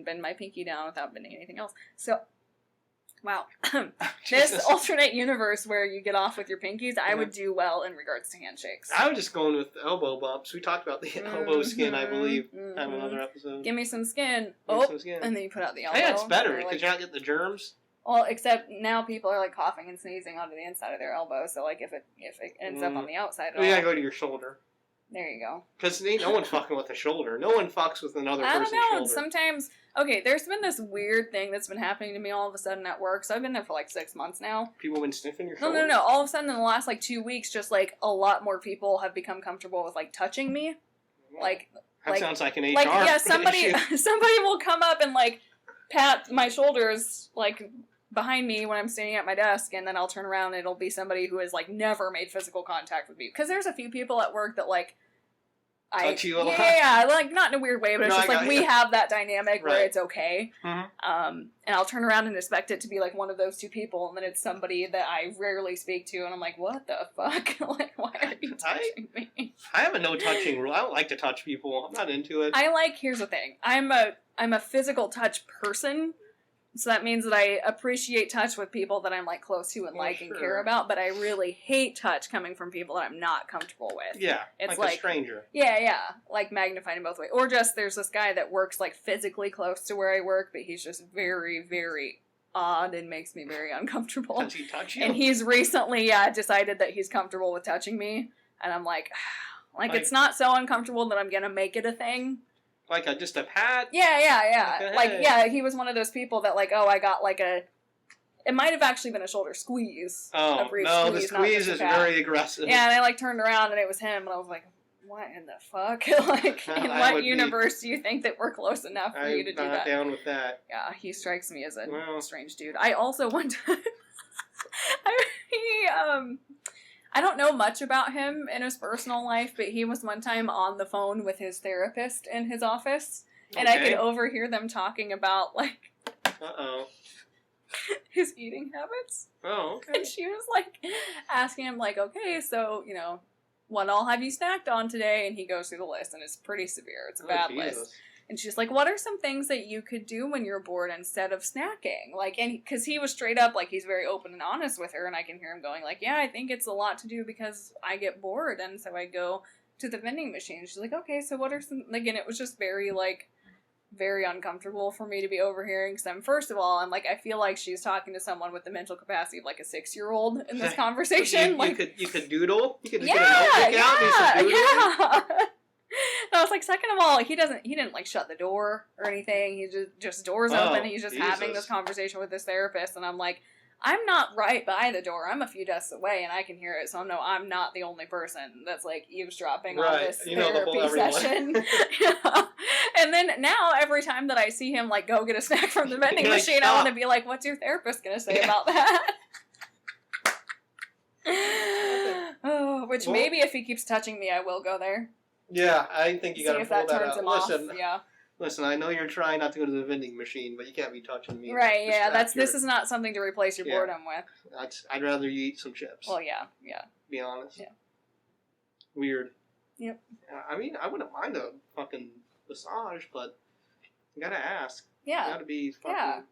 bend my pinky down without bending anything else. So, wow, this alternate universe where you get off with your pinkies, I would do well in regards to handshakes. I was just going with elbow bumps. We talked about the elbow skin, I believe, on another episode. Give me some skin. And then you put out the elbow. Hey, that's better because you're not getting the germs. Well, except now people are like coughing and sneezing onto the inside of their elbow, so like if it ends up on the outside, you gotta go to your shoulder. There you go. Because no one fucking with the shoulder. No one fucks with another person's shoulder. I don't know. Sometimes, there's been this weird thing that's been happening to me all of a sudden at work. So I've been there for like 6 months now. People have been sniffing your shoulder? No. All of a sudden in the last like 2 weeks, just like a lot more people have become comfortable with like touching me. That sounds like an HR somebody will come up and like pat my shoulders like behind me when I'm standing at my desk, and then I'll turn around and it'll be somebody who has like never made physical contact with me. Because there's a few people at work that like touch you a lot. Yeah, like not in a weird way, but it's just like we have that dynamic where it's okay. Mm-hmm. And I'll turn around and expect it to be like one of those two people, and then it's somebody that I rarely speak to, and I'm like, what the fuck? Like, why are you touching me? I have a no touching rule. I don't like to touch people. I'm not into it. Here's the thing. I'm a physical touch person. So that means that I appreciate touch with people that I'm, like, close to and and care about, but I really hate touch coming from people that I'm not comfortable with. Yeah, it's like a stranger. Yeah, like magnified in both ways. Or just, there's this guy that works, like, physically close to where I work, but he's just very, very odd and makes me very uncomfortable. Does he touch you? And he's recently, decided that he's comfortable with touching me, and I'm like, it's not so uncomfortable that I'm gonna make it a thing. Like just a pat? Yeah. Like, he was one of those people that, like, I got, like, it might have actually been a shoulder squeeze. Oh, no, the squeeze is very aggressive. Yeah, and I, like, turned around, and it was him, and I was like, what in the fuck? Like, in what universe do you think that we're close enough for you to do that? I'm not down with that. Yeah, he strikes me as a strange dude. I also, one time, I don't know much about him in his personal life, but he was one time on the phone with his therapist in his office, and I could overhear them talking about, like, his eating habits. Oh, okay. And she was, like, asking him, like, okay, so, what all have you snacked on today? And he goes through the list, and it's pretty severe. It's a bad list. And she's like, what are some things that you could do when you're bored instead of snacking? Like, and because he was straight up, like, he's very open and honest with her, and I can hear him going, like, yeah, I think it's a lot to do because I get bored, and so I go to the vending machine. She's like, okay, so what are some, like, and it was just very, like, very uncomfortable for me to be overhearing, because first of all, I'm like, I feel like she's talking to someone with the mental capacity of, like, a 6-year-old in this conversation. You could doodle? You could just get a notebook out and do some doodling? Yeah. And I was like, second of all, he didn't like shut the door or anything. He just doors open, and he's just having this conversation with his therapist, and I'm like, I'm not right by the door. I'm a few desks away, and I can hear it, so no, I'm not the only person that's, like, eavesdropping on this therapy session. Yeah. And then now, every time that I see him, like, go get a snack from the vending machine, I want to be like, what's your therapist going to say about that? Which maybe if he keeps touching me, I will go there. Yeah, I think you got to pull that out. Listen, yeah. Listen, I know you're trying not to go to the vending machine, but you can't be touching me. Right, yeah, this is not something to replace your boredom with. I'd rather you eat some chips. Well, yeah. Be honest. Yeah. Weird. Yep. I mean, I wouldn't mind a fucking massage, but you gotta ask. Yeah. You gotta be fucking...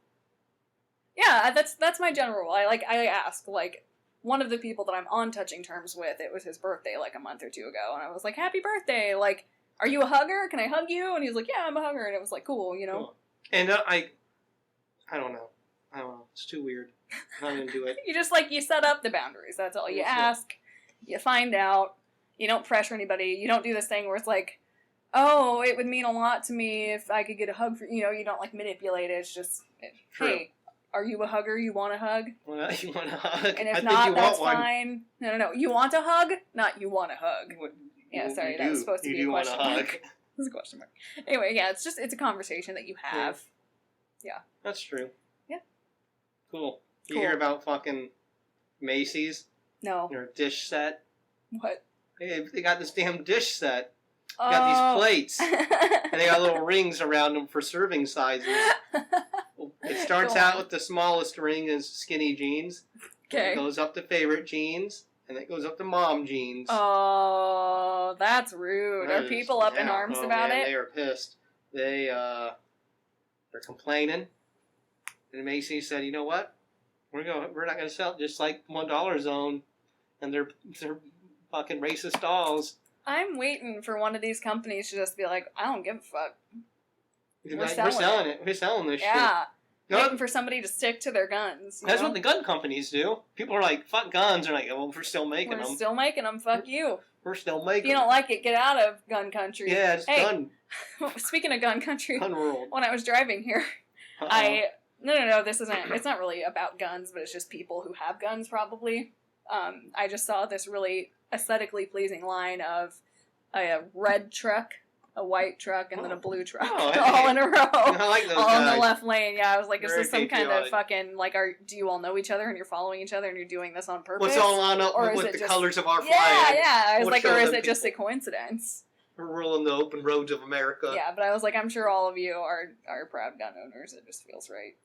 Yeah, that's my general rule. I ask, like, one of the people that I'm on touching terms with, it was his birthday, like, a month or two ago, and I was like, happy birthday, like... Are you a hugger? Can I hug you? And he was like, yeah, I'm a hugger. And it was like, cool, you know? Cool. And I don't know. It's too weird. I'm not going to do it. You set up the boundaries. That's all. You ask. You find out. You don't pressure anybody. You don't do this thing where it's like, oh, it would mean a lot to me if I could get a hug for, you don't, like, manipulate it. It's just, hey, are you a hugger? You want a hug? Well, you want a hug? And if not, that's fine. No. You want a hug? Not you want a hug. Yeah, sorry, that was supposed to be a question mark. It was a question mark. Anyway, yeah, it's a conversation that you have. Yeah. That's true. Yeah. Cool. You hear about fucking Macy's? No. Their dish set? What? They got this damn dish set. They got these plates. And they got little rings around them for serving sizes. It starts out with the smallest ring is skinny jeans. Okay. It goes up to favorite jeans. And it goes up to mom jeans. Oh, that's rude. Are people up in arms about it? They are pissed. They're complaining. And Macy said, you know what? We're not going to sell it just like $1 Zone and they're fucking racist dolls. I'm waiting for one of these companies to just be like, I don't give a fuck. We're selling it. We're selling this shit. Yeah. Waiting for somebody to stick to their guns. That's what the gun companies do. People are like, fuck guns. They're like, well, we're still making them. We're still making them. Fuck you. We're still making them. If you don't like it, get out of gun country. Yeah, it's gun. Speaking of gun country. Gun world. When I was driving here, No, this isn't, it's not really about guns, but it's just people who have guns, probably. I just saw this really aesthetically pleasing line of a red truck, a white truck, and then a blue truck, all in a row, I like those all guys. in the left lane. Yeah, I was like, Very is this some kind patriotic. of fucking, like, do you all know each other and you're following each other and you're doing this on purpose? What's all on up Or with is the it just, colors of our flag? Yeah, I was What like, show or is them it just a people? coincidence? We're rolling the open roads of America. Yeah, but I was like, I'm sure all of you are proud gun owners. It just feels right.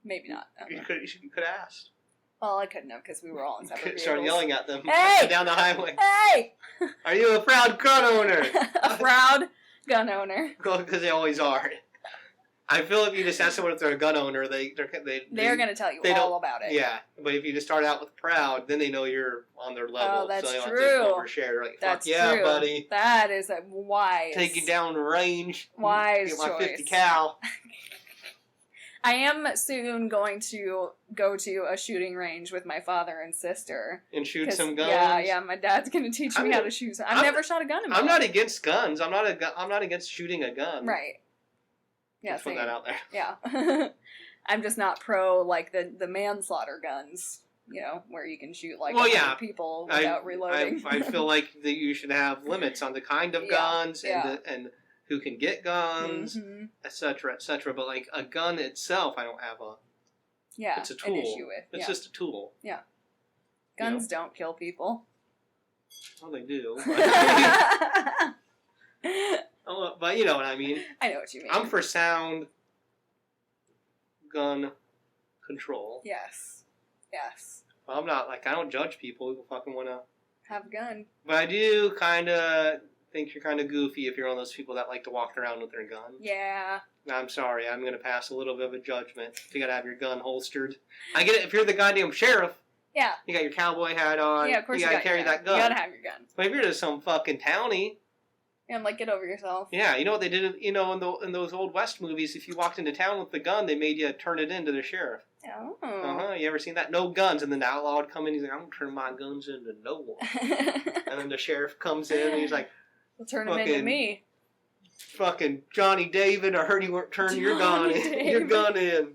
Maybe not. You could have asked. Well, I couldn't have because we were all in separate vehicles. Start yelling at them down the highway. Hey! Are you a proud gun owner? A proud gun owner. Because they always are. I feel if you just ask someone if they're a gun owner, they're going to tell you all about it. Yeah, but if you just start out with proud, then they know you're on their level. Oh, that's so they don't true. have to overshare. They're like, fuck yeah, buddy. That is a wise. Take you down the range. Wise Get my choice. 50 cal. I am soon going to go to a shooting range with my father and sister. And shoot some guns? Yeah, my dad's going to teach me how to shoot. I've never shot a gun in my life. I'm not against guns. I'm not against shooting a gun. Right. Yeah, Let's put that out there. Yeah. I'm just not pro, like, the manslaughter guns, where you can shoot, like, 100 people without reloading. I feel like that you should have limits on the kind of guns and who can get guns, etc., etc. But, like, a gun itself, I don't have it's a tool. An issue with. It's just a tool. Yeah. Guns don't kill people. Well, they do. But you know what I mean. I know what you mean. I'm for sound gun control. Yes. Well, I'm not, like, I don't judge people who fucking want to have a gun. But I do kind of think you're kind of goofy if you're one of those people that like to walk around with their gun. Yeah. I'm sorry. I'm going to pass a little bit of a judgment. You got to have your gun holstered. I get it. If you're the goddamn sheriff. Yeah. You got your cowboy hat on. Yeah, of course you got to carry that gun. You got to have your gun. But if you're just some fucking townie Yeah, I'm like, get over yourself. Yeah, you know what they did? You know, in those old West movies, if you walked into town with the gun, they made you turn it in to the sheriff. Oh. You ever seen that? No guns, and then the outlaw would come in. He's like, I'm gonna turn my guns into no one. And then the sheriff comes in, and he's like, We'll turn them into me. Fucking Johnny David, I heard you weren't turning your gun in.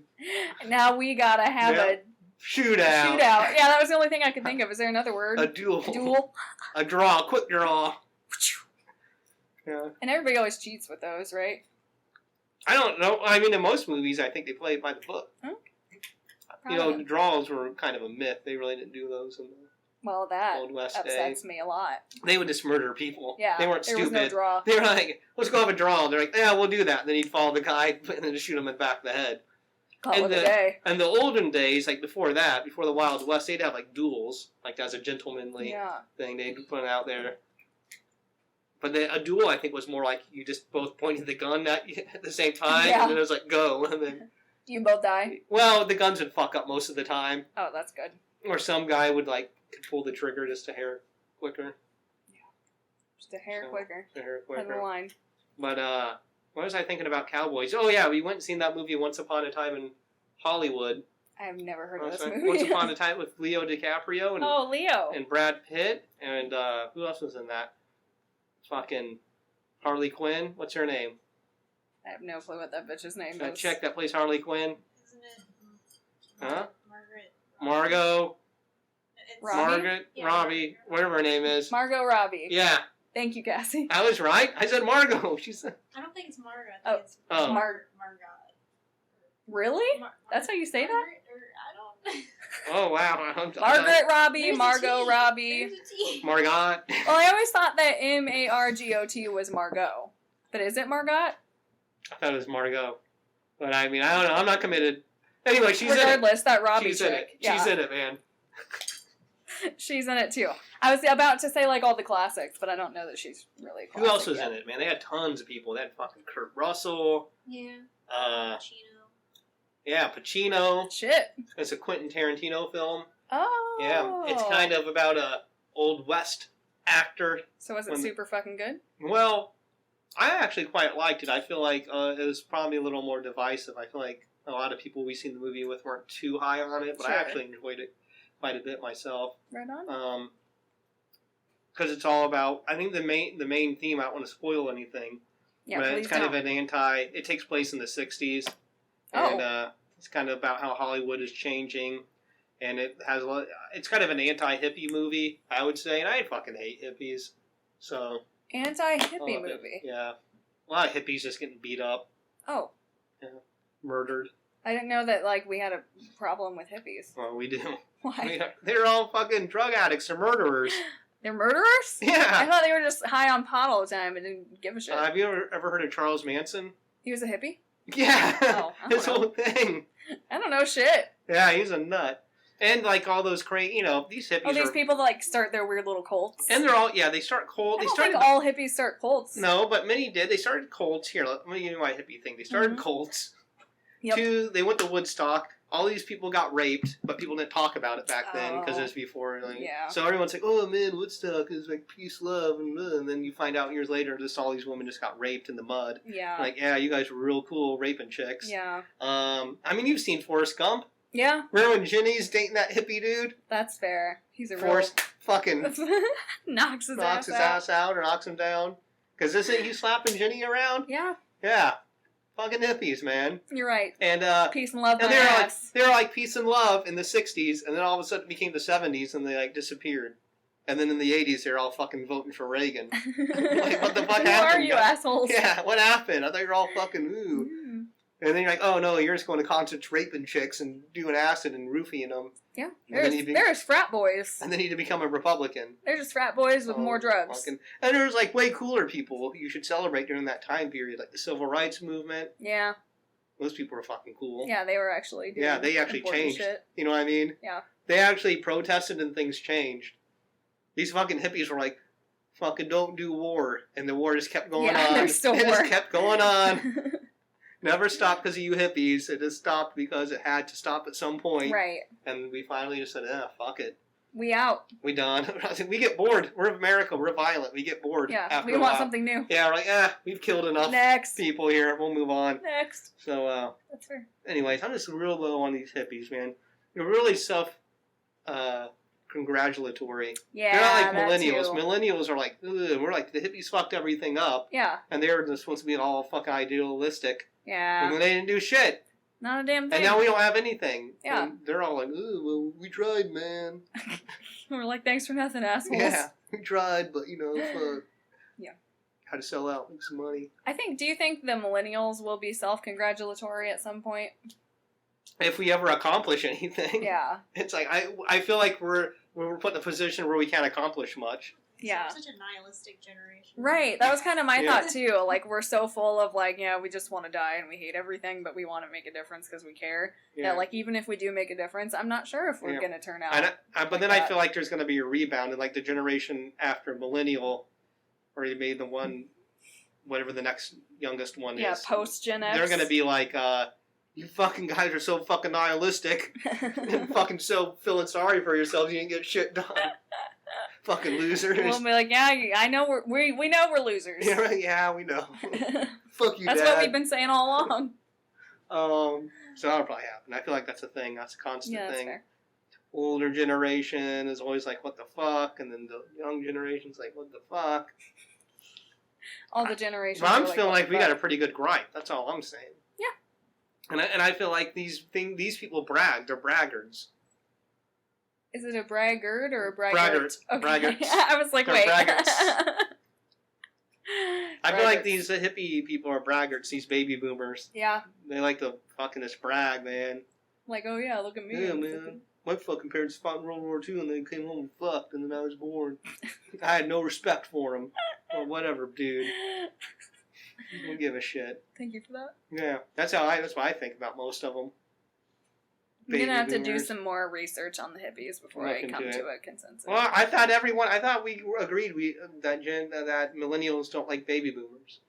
Now we gotta have a shootout. Yeah, that was the only thing I could think of. Is there another word? A duel. Duel. A draw. Quick draw. Yeah. And everybody always cheats with those, right? I don't know. I mean, in most movies, I think they play it by the book. Okay. You know, the draws were kind of a myth. They really didn't do those in the Old West upsets day. me a lot. They would just murder people. Yeah, they weren't stupid. There was no draw. They were like, let's go have a draw. They're like, yeah, we'll do that. And then he'd follow the guy and then just shoot him in the back of the head. Call it a day. And the olden days, like before that, before the Wild West, they'd have like duels, like as a gentlemanly thing. They'd put it out there. But a duel, I think, was more like you just both pointed the gun at the same time, and then it was like, go. And then you both die? Well, the guns would fuck up most of the time. Oh, that's good. Or some guy would, like, pull the trigger just a hair quicker. Yeah. Just a hair quicker. A hair quicker. On the line. But, what was I thinking about cowboys? Oh, yeah, we went and seen that movie Once Upon a Time in Hollywood. I have never heard of this movie. Once Upon a Time with Leo DiCaprio. And, Leo. And Brad Pitt. And, who else was in that? Fucking Harley Quinn. What's her name? I have no clue what that bitch's name That is. chick that plays Harley Quinn. Isn't it? Huh? Margaret. Robbie, whatever her name is. Margot Robbie. Yeah. Thank you, Cassie. I was right. I said Margot. She said. I don't think it's Margaret. I think it's Margot. Really? That's how you say that? I don't. Oh wow. Margaret Robbie, Margot Robbie. Margot. Well, I always thought that Margot was Margot, but is it Margot? I thought it was Margot, but I mean I don't know. I'm not committed. Anyway, she's regardless, in it. That Robbie she's chick. in it. Yeah. She's in it, man. She's in it too. I was about to say like all the classics, but I don't know that she's really. Who else was in it, man? They had tons of people. They had fucking Kurt Russell. Yeah. Pacino. Yeah, Pacino. Shit. It's a Quentin Tarantino film. Oh. Yeah, it's kind of about a Old West actor. So was it super fucking good? Well, I actually quite liked it. I feel like it was probably a little more divisive. I feel like a lot of people we seen the movie with weren't too high on it, but I actually enjoyed it quite a bit myself. Right on. Because it's all about. I think the main theme. I don't want to spoil anything. Yeah, but please it's kind don't. of an anti. It takes place in the '60s, and it's kind of about how Hollywood is changing, and it has a lot. It's kind of an anti-hippie movie, I would say, and I fucking hate hippies. So anti-hippie movie. Yeah, a lot of hippies just getting beat up. Oh. Yeah, murdered. I didn't know that like we had a problem with hippies. Well, we do. Why? They're all fucking drug addicts or murderers. They're murderers? Yeah. I thought they were just high on pot all the time and didn't give a shit. Have you ever heard of Charles Manson? He was a hippie? Yeah. Oh, his whole thing. I don't know shit. Yeah, he's a nut. And like all those crazy, these hippies. Oh, these people that like start their weird little cults. And they're all they start cult. I don't think all hippies start cults. No, but many did. They started cults. Here, let me give you my hippie thing. They started cults. Yep. Two, they went to Woodstock. All these people got raped, but people didn't talk about it back then because it was before. Like, so everyone's like, "Oh man, Woodstock is like peace, love," and then you find out years later, just all these women just got raped in the mud. Yeah. Like, yeah, you guys were real cool raping chicks. Yeah. I mean, you've seen Forrest Gump. Yeah. Remember when Ginny's dating that hippie dude? That's fair. He's a Forrest fucking knocks his ass out or knocks him down. Because isn't he slapping Ginny around? Yeah. Yeah. Fucking hippies, man. You're right. And peace and love. And they were like peace and love in the '60s, and then all of a sudden it became the '70s, and they like disappeared. And then in the '80s, they're all fucking voting for Reagan. Like, what the fuck happened? Who are you assholes? Yeah, what happened? I thought you were all fucking ooh. And then you're like, oh no, you're just going to concerts raping chicks and doing acid and roofing them. Yeah, there's frat boys. And then you need to become a Republican. They're just frat boys with more drugs. And there's like way cooler people you should celebrate during that time period, like the Civil Rights Movement. Yeah. Those people were fucking cool. Yeah, they were actually doing they actually changed. Shit. You know what I mean? Yeah. They actually protested and things changed. These fucking hippies were like, fucking don't do war. And the war just kept going on. There's still it war. just kept going on. Never stopped because of you hippies. It just stopped because it had to stop at some point. Right. And we finally just said, fuck it. We out. We done. We get bored. We're America. We're violent. We get bored. Yeah, after we a want while. something new. Yeah, we're like, we've killed enough Next. people here. We'll move on. Next. So, That's fair. anyways, I'm just real low on these hippies, man. They're really congratulatory. Yeah, they're not like that millennials. too. Millennials are like, ugh, we're like, the hippies fucked everything up. Yeah. And they're just supposed to be all fucking idealistic. Yeah. And they didn't do shit. Not a damn thing. And now we don't have anything. Yeah. And they're all like, well, we tried, man. We're like, thanks for nothing, assholes. Yeah, we tried, but, fuck. Yeah. How to sell out, make some money. Do you think the millennials will be self-congratulatory at some point? If we ever accomplish anything. Yeah. It's like, I feel like we're put in a position where we can't accomplish much. Yeah. Such a nihilistic generation. Right. That was kind of my Yeah. thought, too. Like, we're so full of, like, we just want to die and we hate everything, but we want to make a difference because we care. Yeah. That, like, even if we do make a difference, I'm not sure if we're Yeah. going to turn out. But then I feel like there's going to be a rebound in, like, the generation after millennial, or you made the one, whatever the next youngest one Yeah, is. post-Gen X. They're going to be like, you fucking guys are so fucking nihilistic. And fucking so feeling sorry for yourselves you didn't get shit done. Fucking losers. We'll be like, yeah, I know we know we're losers. Yeah, right, yeah, we know. Fuck you, That's Dad. what we've been saying all along. So that'll probably happen. I feel like that's a thing. That's a constant Yeah, that's thing. fair. Older generation is always like, what the fuck? And then the young generation's like, what the fuck? All the generations. But I'm are feeling what like the we got a fuck? pretty good gripe. That's all I'm saying. Yeah. And I feel like these people brag. They're braggarts. Is it a braggart or a braggart? Braggart. Okay. Braggarts. I was like, They're wait. braggarts. I feel like Braggarts. these hippie people are braggarts. These baby boomers. Yeah. They like to fucking just brag, man. Like, oh yeah, look at me. Yeah, I'm man. fucking- My fucking parents fought in World War II and they came home and fucked, and then I was born. I had no respect for them. Or whatever, dude. I don't give a shit. Thank you for that. Yeah, that's what I think about most of them. I'm gonna have to do boomers. some more research on the hippies before Look I come into to a consensus. Well, I thought we agreed that millennials don't like baby boomers.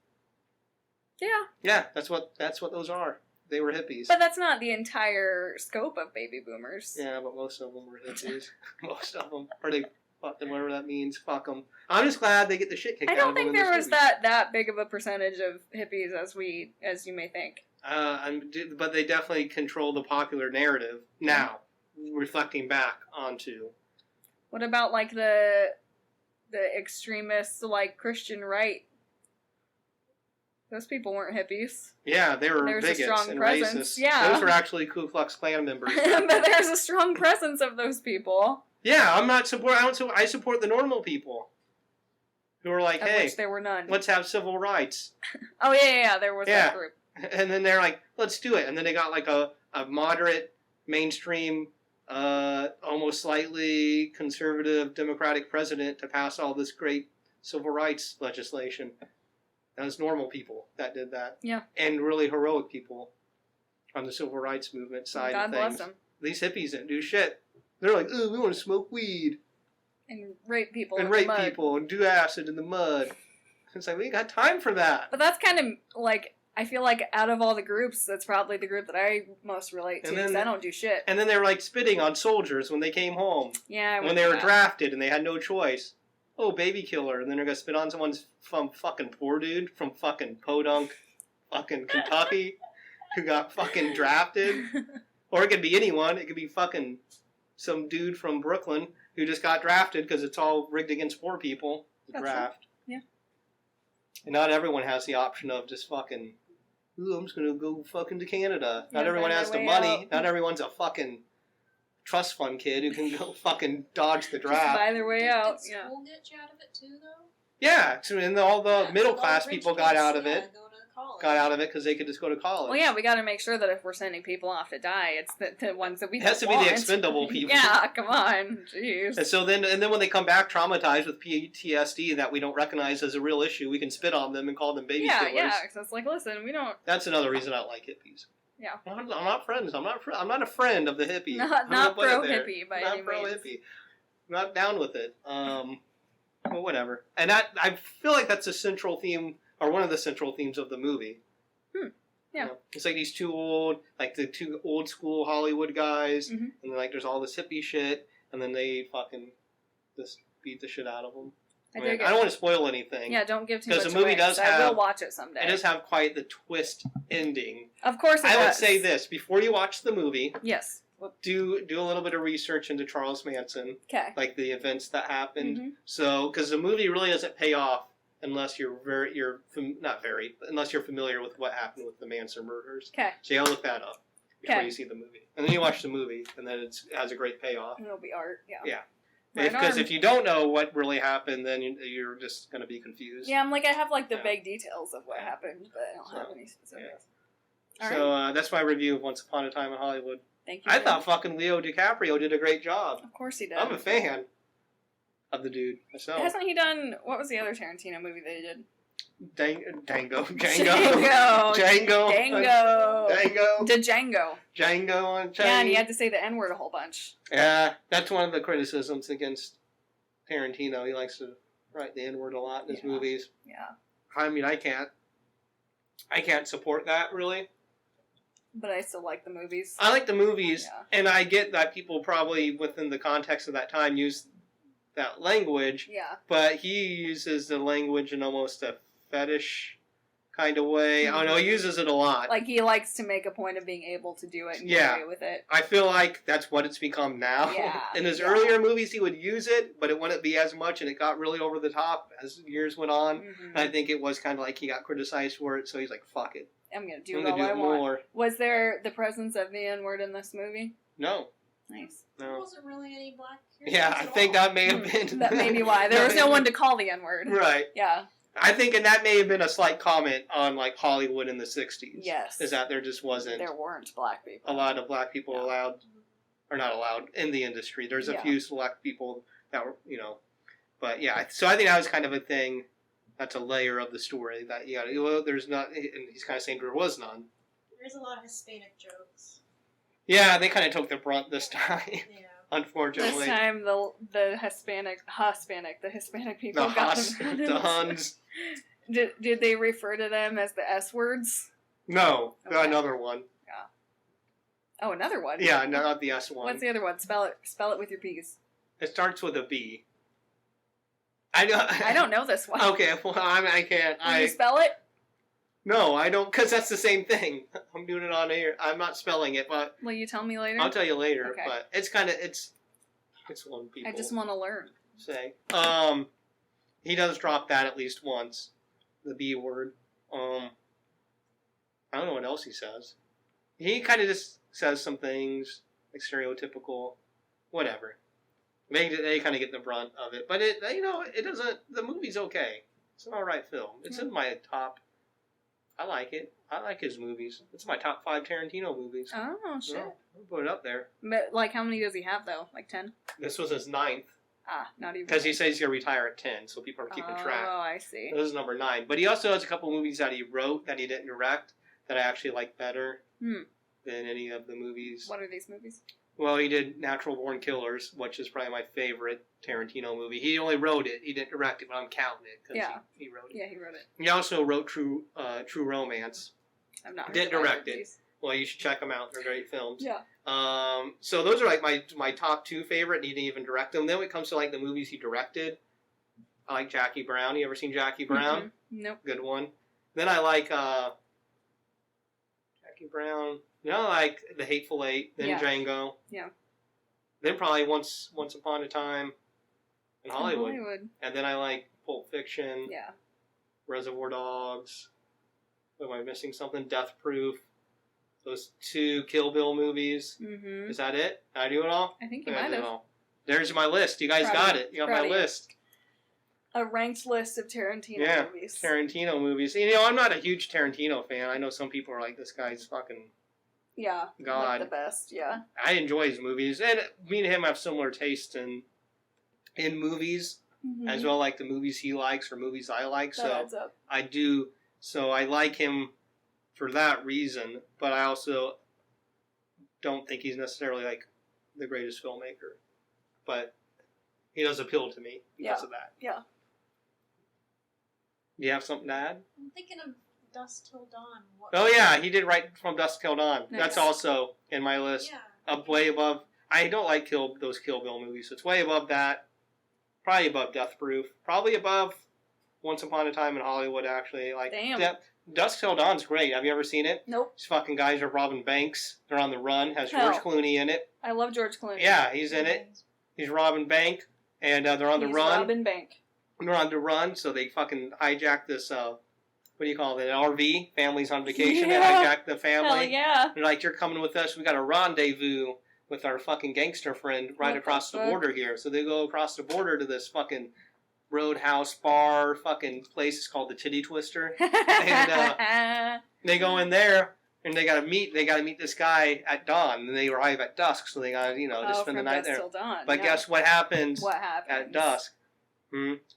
Yeah, Yeah, that's what those are. They were hippies. but that's not the entire scope of baby boomers. Yeah, but most of them were hippies. Most of them. Or they fucking whatever that means. Fuck them. I'm just glad they get the shit kicked I out of don't them. think in there those was movies. that big of a percentage of hippies as you may think. But they definitely control the popular narrative now, reflecting back onto. What about like the extremists like Christian right? Those people weren't hippies. Yeah, they were There's a bigots strong and presence, racist. yeah. Those were actually Ku Klux Klan members. But there's a strong presence of those people. Yeah, I support the normal people who are like, Of hey, which there were none. let's have civil rights. Oh yeah, there was Yeah. that group. And then they're like, let's do it. And then they got like a moderate, mainstream, almost slightly conservative Democratic president to pass all this great civil rights legislation. That was normal people that did that. Yeah. And really heroic people on the civil rights movement side God of bless things. them. These hippies didn't do shit. They're like, oh, we want to smoke weed And rape people. and in the rape mud. people and do acid in the mud. It's like, we ain't got time for that. But that's kind of like, I feel like out of all the groups, that's probably the group that I most relate to And because then- I don't do shit. And then they were like spitting on soldiers when they came home. Yeah, I When would they do were that. drafted and they had no choice. Oh, baby killer. And then they're going to spit on someone's from fucking poor dude from fucking Podunk, fucking Kentucky, who got fucking drafted. Or it could be anyone. It could be fucking some dude from Brooklyn who just got drafted because it's all rigged against poor people. The That's draft. true. Yeah. And not everyone has the option of just fucking, ooh, I'm just going to go fucking to Canada. Not Yeah, everyone find has their the way money. out. Not everyone's a fucking trust fund kid who can go fucking dodge the Just draft. buy their way out. Did Yeah. school get you out of it too, though? Yeah, so, and all the Yeah, middle so class all rich people got kids, out of yeah, it. Go to college. Got out of it because they could just go to college. Well, yeah, we got to make sure that if we're sending people off to die, it's the ones that we It has to don't be the want. expendable people. Yeah, come on, jeez. And so then when they come back traumatized with PTSD that we don't recognize as a real issue, we can spit on them and call them baby Yeah, killers. yeah. Because it's like, listen, we don't. That's another reason I like hippies. Yeah. I'm not friends. I'm not a friend of the hippie. Not I'm gonna put it pro there. hippie by not any pro means. hippie. Not down with it. Well, whatever. And I feel like that's a central theme, or one of the central themes of the movie. Yeah. You know, it's like the two old school Hollywood guys, Mhm. and then like there's all this hippie shit, and then they fucking just beat the shit out of him. I I don't want to spoil anything. Yeah, don't give too much away. Because the movie does have... I will watch it someday. It does have quite the twist ending. Of course it does. I would say this, before you watch the movie... Yes. Do a little bit of research into Charles Manson. Okay. Like the events that happened. Mm-hmm. So, because the movie really doesn't pay off unless unless you're familiar with what happened with the Manson murders. Okay. So you gotta look that up before you see the movie. And then you watch the movie, and then it has a great payoff. And it'll be art, yeah. Yeah. Right Because if you don't know what really happened, then you're just going to be confused. Yeah, I have like the vague details of what happened, but I don't have any specifics. Yeah. So that's my review of Once Upon a Time in Hollywood. Thank you. I thought fucking Leo DiCaprio did a great job. Of course he did. I'm a fan of the dude myself. Hasn't he done... What was the other Tarantino movie they did? Django. Django on Chain. Yeah, and he had to say the N-word a whole bunch. Yeah, that's one of the criticisms against Tarantino. He likes to write the N-word a lot in his movies. Yeah. I mean, I can't support that, really. But I still like the movies. I like the movies, and I get that people probably, within the context of that time, use that language. Yeah. But he uses the language in almost a fetish kind of way. I don't know, he uses it a lot. Like, he likes to make a point of being able to do it and get away with it. I feel like that's what it's become now. Yeah. In his earlier movies, he would use it, but it wouldn't be as much, and it got really over the top as years went on. Mm-hmm. And I think it was kind of like he got criticized for it, so he's like, fuck it. I'm going to do all I want. More. Was there the presence of the N-word in this movie? No. Nice. No. There wasn't really any black characters. Yeah, I think that may have been... That may be why. There was no one to call the N-word. Right. Yeah. I think, and that may have been a slight comment on, like, Hollywood in the 60s. Yes. Is that there just wasn't... There weren't black people. A lot of black people allowed, or not allowed, in the industry. There's a few select people that were, But, yeah, so I think that was kind of a thing. That's a layer of the story that, there's not... And he's kind of saying there was none. There's a lot of Hispanic jokes. Yeah, they kind of took the brunt this time. Yeah. Unfortunately. This time, the Hispanic people got them. The Huns. Did they refer to them as the S words? No, another one. Yeah. Oh, another one? Yeah, not the S one. What's the other one? Spell it with your P's. It starts with a B. I don't know this one. Okay, well, I can't. Will you spell it? No, I don't, because that's the same thing. I'm doing it on here. I'm not spelling it, but... Will you tell me later? I'll tell you later, okay. But it's kind of, it's one people... I just want to learn. Say. He does drop that at least once. The B word. I don't know what else he says. He kind of just says some things, like stereotypical, whatever. They kind of get the brunt of it. But it doesn't, the movie's okay. It's an alright film. It's in my top... I like it. I like his movies. It's my top 5 Tarantino movies. Oh, shit. I'll put it up there. But, like, how many does he have, though? Like 10? This was his 9th. Ah, not even. Because he says he's going to retire at 10, so people are keeping track. Oh, I see. This is number 9. But he also has a couple movies that he wrote that he didn't direct that I actually like better than any of the movies. What are these movies? Well, he did Natural Born Killers, which is probably my favorite Tarantino movie. He only wrote it. He didn't direct it, but I'm counting it because he wrote it. Yeah, he wrote it. He also wrote True Romance. I've not heard didn't direct it. These. Well, you should check them out. They're great films. Yeah. So those are like my top 2 favorite. He didn't even direct them. Then when it comes to like the movies he directed, I like Jackie Brown. You ever seen Jackie Brown? Mm-hmm. Nope. Good one. Then I like Jackie Brown. Like The Hateful Eight. Then Django. Yeah. Then probably Once Upon a Time in Hollywood. And then I like Pulp Fiction. Yeah. Reservoir Dogs. Am I missing something? Death Proof. Those 2 Kill Bill movies. Mm-hmm. Is that it? Did I do it all? I think you might have. There's my list. You guys got it. You got my list. A ranked list of Tarantino movies. Tarantino movies. I'm not a huge Tarantino fan. I know some people are like, this guy's fucking... Yeah, God. Like the best, yeah. I enjoy his movies. And me and him have similar taste in movies, as well, like the movies he likes or movies I like. That adds up. I do... So I like him for that reason, but I also don't think he's necessarily like the greatest filmmaker. But he does appeal to me because of that. Yeah. Do you have something to add? I'm thinking of Dusk Till Dawn. Oh yeah, he did write From Dusk Till Dawn. Nice. That's also in my list. Yeah. Up way above. I don't like those Kill Bill movies. So it's way above that. Probably above Death Proof. Probably above Once Upon a Time in Hollywood, actually. Like, Damn. Dusk Till Dawn's great. Have you ever seen it? Nope. These fucking guys are robbing banks. They're on the run. Has Hell. George Clooney in it. I love George Clooney. Yeah, he's in it. He's robbing bank, and they're on the He's run. Robin Bank. They're on the run, so they fucking hijack this, what do you call it, an RV? Families on vacation. Yeah. They hijack the family. Hell yeah. They're like, you're coming with us. We got a rendezvous with our fucking gangster friend right What across the the fuck? border here. So they go across the border to this fucking roadhouse bar fucking place. It's called the Titty Twister. And they go in there, and they gotta meet this guy at dawn. And they arrive at dusk, so they gotta, just spend the night there. Till dawn. But guess what happens What happens? at dusk?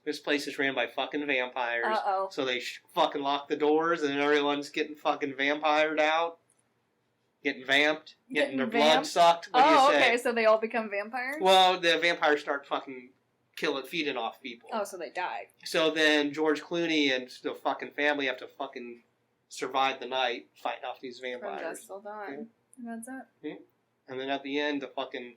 This place is ran by fucking vampires. Uh-oh. So they fucking lock the doors, and everyone's getting fucking vampired out. Getting vamped. Getting their blood vamped? sucked. What do you say? Okay, so they all become vampires? Well, the vampires start fucking feeding off people. Oh, so they die. So then George Clooney and the fucking family have to fucking survive the night fighting off these From vampires. dusk till dawn. And that's it. And then at the end, the fucking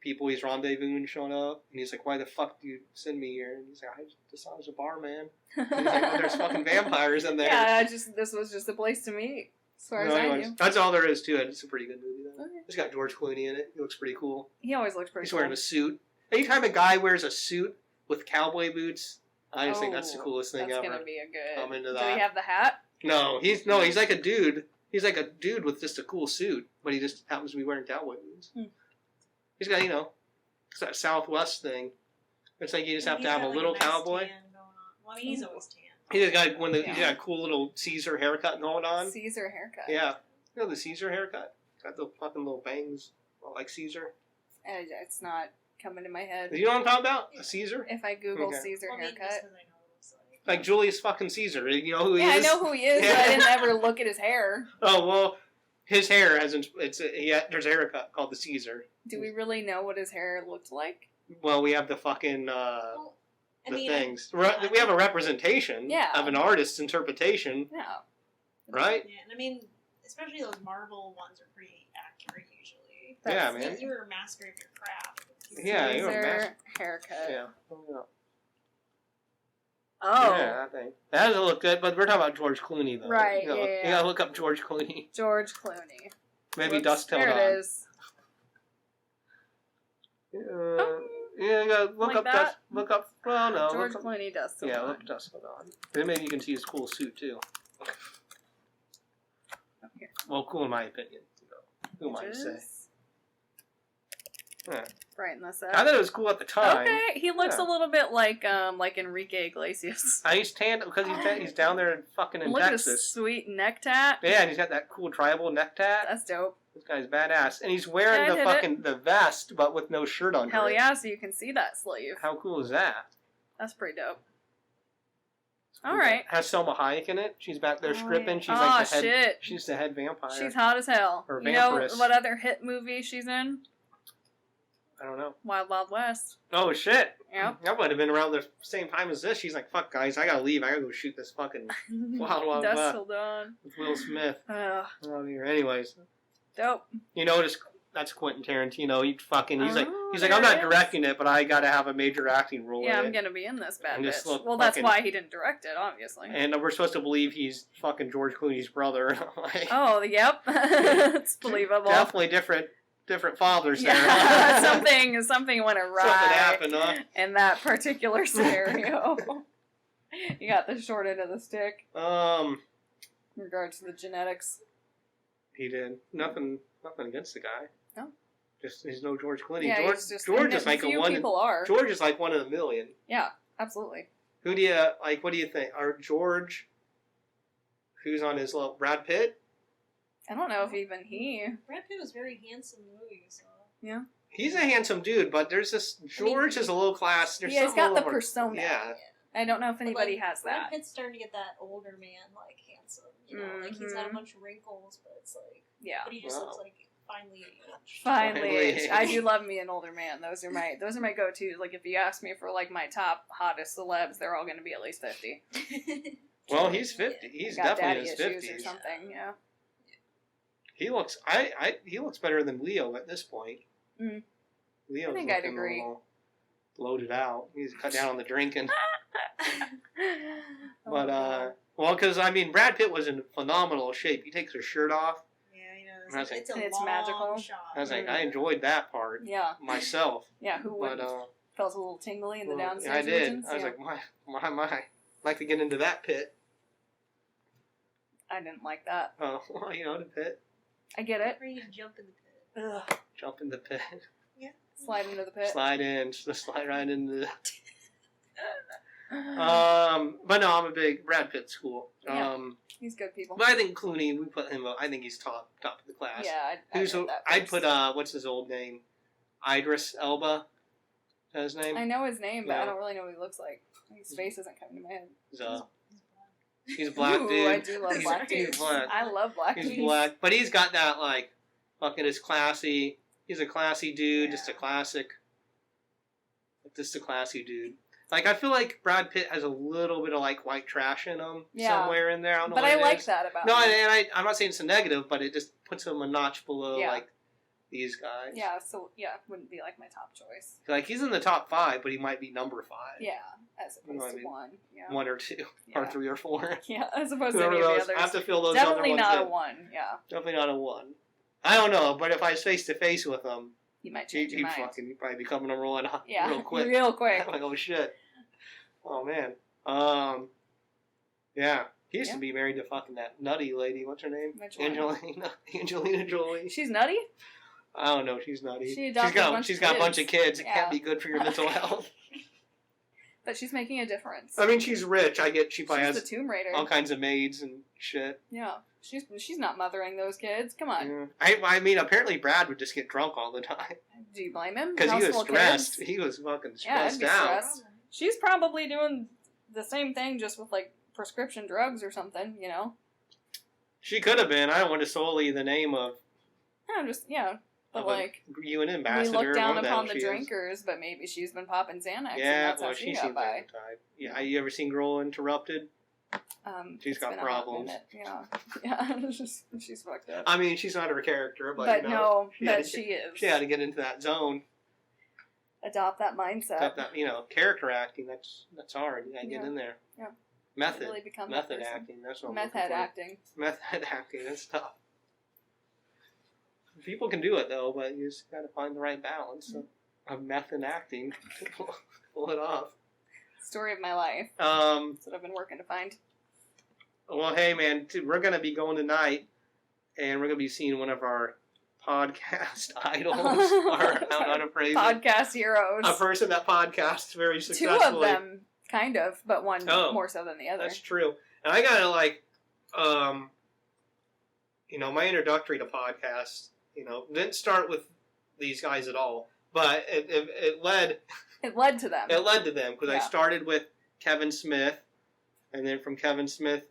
people he's rendezvousing showing up, and he's like, "Why the fuck do you send me here?" And he's like, "I just thought I was a barman." And he's like, "Well, there's fucking vampires in there." Yeah, this was just a place to meet, as far as I anyways, knew. that's all there is to it. It's a pretty good movie, though. Okay. It's got George Clooney in it. He looks pretty cool. He always looked pretty He's cool. wearing a suit. Anytime a guy wears a suit with cowboy boots, I just think that's the coolest thing that's ever. Gonna be a good. I'm into Do that. he have the hat? No, he's like a dude. He's like a dude with just a cool suit, but he just happens to be wearing cowboy boots. He's got, it's that Southwest thing. It's like you just have to have a little cowboy. Well, I mean, he's always tan. He's got he's got a cool little Caesar haircut going on. Caesar haircut. Yeah, the Caesar haircut. Got the fucking little bangs, like Caesar. It's not coming to my head. You know what I'm talking about? A Caesar. If I Google Okay. Caesar Well, I mean, just haircut. 'cause I know what it looks like. Like Julius fucking Caesar. You know who he Yeah, is? I know who he is, but I didn't ever look at his hair. Oh well, his hair hasn't. There's a haircut called the Caesar. Do we really know what his hair looked like? Well, we have the fucking Well, I the mean, things. We have a representation Yeah. of an artist's interpretation, Yeah. right? Yeah, and I mean, especially those Marvel ones are pretty accurate usually. Yeah, That's man. You were a master of your craft. Yeah, you're a Caesar master. haircut. Yeah. Oh. Yeah, I think that doesn't look good. But we're talking about George Clooney, though. Right, You yeah. gotta look up George Clooney. George Clooney. Maybe Whoops, Dusk Till Dawn. There it is. Yeah, you gotta look Like up that? Dusk. Look up. Well, no. George look up, Clooney Dusk Till yeah, Dawn. look up Dusk Till Dawn. Then maybe you can see his cool suit too. Okay. Well, cool in my opinion. Who am I to say? Just Yeah. brighten this I up. thought it was cool at the time. Okay, he looks Yeah. a little bit like Enrique Iglesias. He's tanned because he's down there in fucking in Look at his Texas. sweet neck tat. Yeah, and he's got that cool tribal neck tat. That's dope. This guy's badass, and he's wearing Yeah, I the did fucking the vest, but with no shirt under Hell it. yeah, so you can see that sleeve. How cool is that? That's pretty dope. Cool. All right. Has Selma Hayek in it. She's back there Oh, stripping. yeah. She's like the head. Shit. She's the head vampire. She's hot as hell. Or You know vampiress. what other hit movie she's in? I don't know. Wild Wild West. Oh shit. Yep. That might have been around the same time as this. She's like, "Fuck, guys, I gotta leave. I gotta go shoot this fucking Wild Wild Dusk West Till Dawn. with Will Smith." Ugh. Oh, here. Anyways, Dope. you notice that's Quentin Tarantino. He's like, Oh, I'm there not it is. directing it, but I gotta have a major acting role Yeah, in I'm it. gonna be in this bad And just bitch. look Well, that's fucking- why he didn't direct it, obviously. And we're supposed to believe he's fucking George Clooney's brother. Like, Oh, yep. It's believable. definitely different fathers there. Yeah, something went awry Something happened, huh? in that particular scenario. You got the short end of the stick in regards to the genetics. He did nothing against the guy. No. Just he's no George Clooney. Yeah, George, he's just, George and is like a few one. people are. George is like one in a million. Yeah, absolutely. Who do you like? What do you think? Are George? Who's on his level? Brad Pitt? I don't know if even he. Brad Pitt was very handsome in the movie, so. Yeah. He's a handsome dude, but there's this George is a low class. There's Yeah, he's something got a the little more- persona. Yeah. I don't know if But, anybody like, has Brad that. Pitt's starting to get that older man, like, handsome. You know, like, he's got a Mhm. bunch of wrinkles, but it's like. Yeah. But he just Wow. looks like finally aged. Finally, Finally. I do love me an older man. Those are my go-tos. Like if you ask me for like my top hottest celebs, they're all going to be at least 50. Well, he's 50. He's Got definitely in daddy his issues or 50s. something. Yeah. He looks he looks better than Leo at this point. Mm. Leo's I think I'd looking a agree. little bloated out. He's cut down on the drinking. Oh, But, God. well, because, I mean, Brad Pitt was in phenomenal shape. He takes his shirt off. Yeah, you know, And I was like, it's a it's long magical. shot. I was like, I enjoyed that part Yeah. myself. Yeah, who But, wouldn't? Felt a little tingly in the well, downstairs I did. regions. I was Yeah. like, my. I'd like to get into that pit. I didn't like that. Oh, you know, the pit. I get it. Or you jump in the pit. Ugh. Jump in the pit. Slide into the pit. Slide in. Just slide right into the... But no, I'm a big Brad Pitt school. Yeah. He's good people. But I think Clooney, we put him. I think he's top of the class. Yeah, I'd put what's his old name? Idris Elba. Is that his name? I know his name, but Yeah. I don't really know what he looks like. His face isn't coming to my head. He's a black Ooh, dude. I do love black He's dudes. black. I love black He's dudes. black, but he's got that like fucking his classy. He's a classy dude, Yeah. just a classic. Just a classy dude. Like I feel like Brad Pitt has a little bit of like white trash in him somewhere in there. I don't know But what I it like is. that about No, him. and I'm not saying it's a negative, but it just puts him a notch below Yeah. like these guys. Yeah, so wouldn't be like my top choice. Like he's in the top 5, but he might be number 5. Yeah, as You know opposed what I to mean? 1. Yeah. 1 or 2, Yeah. or 3 or 4. Yeah, as opposed to Whoever any of the those, others. I have to fill those Definitely other ones not in. a 1. Yeah, Definitely not a 1. I don't know, but if I was face to face with him, you might change your he'd mind. probably be coming to rolling up Yeah, real quick. real quick. I'm like, oh shit. Oh man. Yeah. He used to be married to fucking that nutty lady. What's her name? Which one? Angelina Jolie. She's nutty. I don't know. She's nutty. She adopted a bunch she's of got a bunch of kids. kids. It Yeah. can't be good for your mental health. But she's making a difference. I mean, she's rich. I get she probably She's has the Tomb Raider. all kinds of maids and shit. Yeah, she's not mothering those kids. Come on. Yeah. I mean, apparently Brad would just get drunk all the time Do you blame him? because he House was full of stressed. kids? He was fucking Yeah, I'd stressed be out. stressed. She's probably doing the same thing, just with like prescription drugs or something. You know. She could have been. I don't want to sully the name of But of like a UN we ambassador. look down one of them upon the she is. drinkers, but maybe she's been popping Xanax, and Yeah, that's how well, she she got seems by. like the type. Yeah, you ever seen Girl Interrupted? She's It's got been a hot problems. minute. Yeah, she's fucked up. I mean, she's not her character, but But you know, no, she had but to she is. she had to get into that zone. Adopt that mindset. That character acting. That's hard. You gotta get Yeah. in there. Yeah. Method. Really become that Method person. acting. That's what I'm Meth looking head for. acting. Method acting. That's tough. People can do it though, but you just gotta find the right balance of method acting to pull it off. Story of my life. Um. That's what I've been working to find. Well, hey man, dude, we're gonna be going tonight, and we're gonna be seeing one of our podcast idols, or how to phrase it, Podcast heroes. a person that podcasts very Two successfully. of them, kind of, but one Oh. more so than the other. That's true. And I gotta my introductory to podcasts, didn't start with these guys at all, but it led It led to them. to them because I Yeah. started with Kevin Smith, and then from Kevin Smith,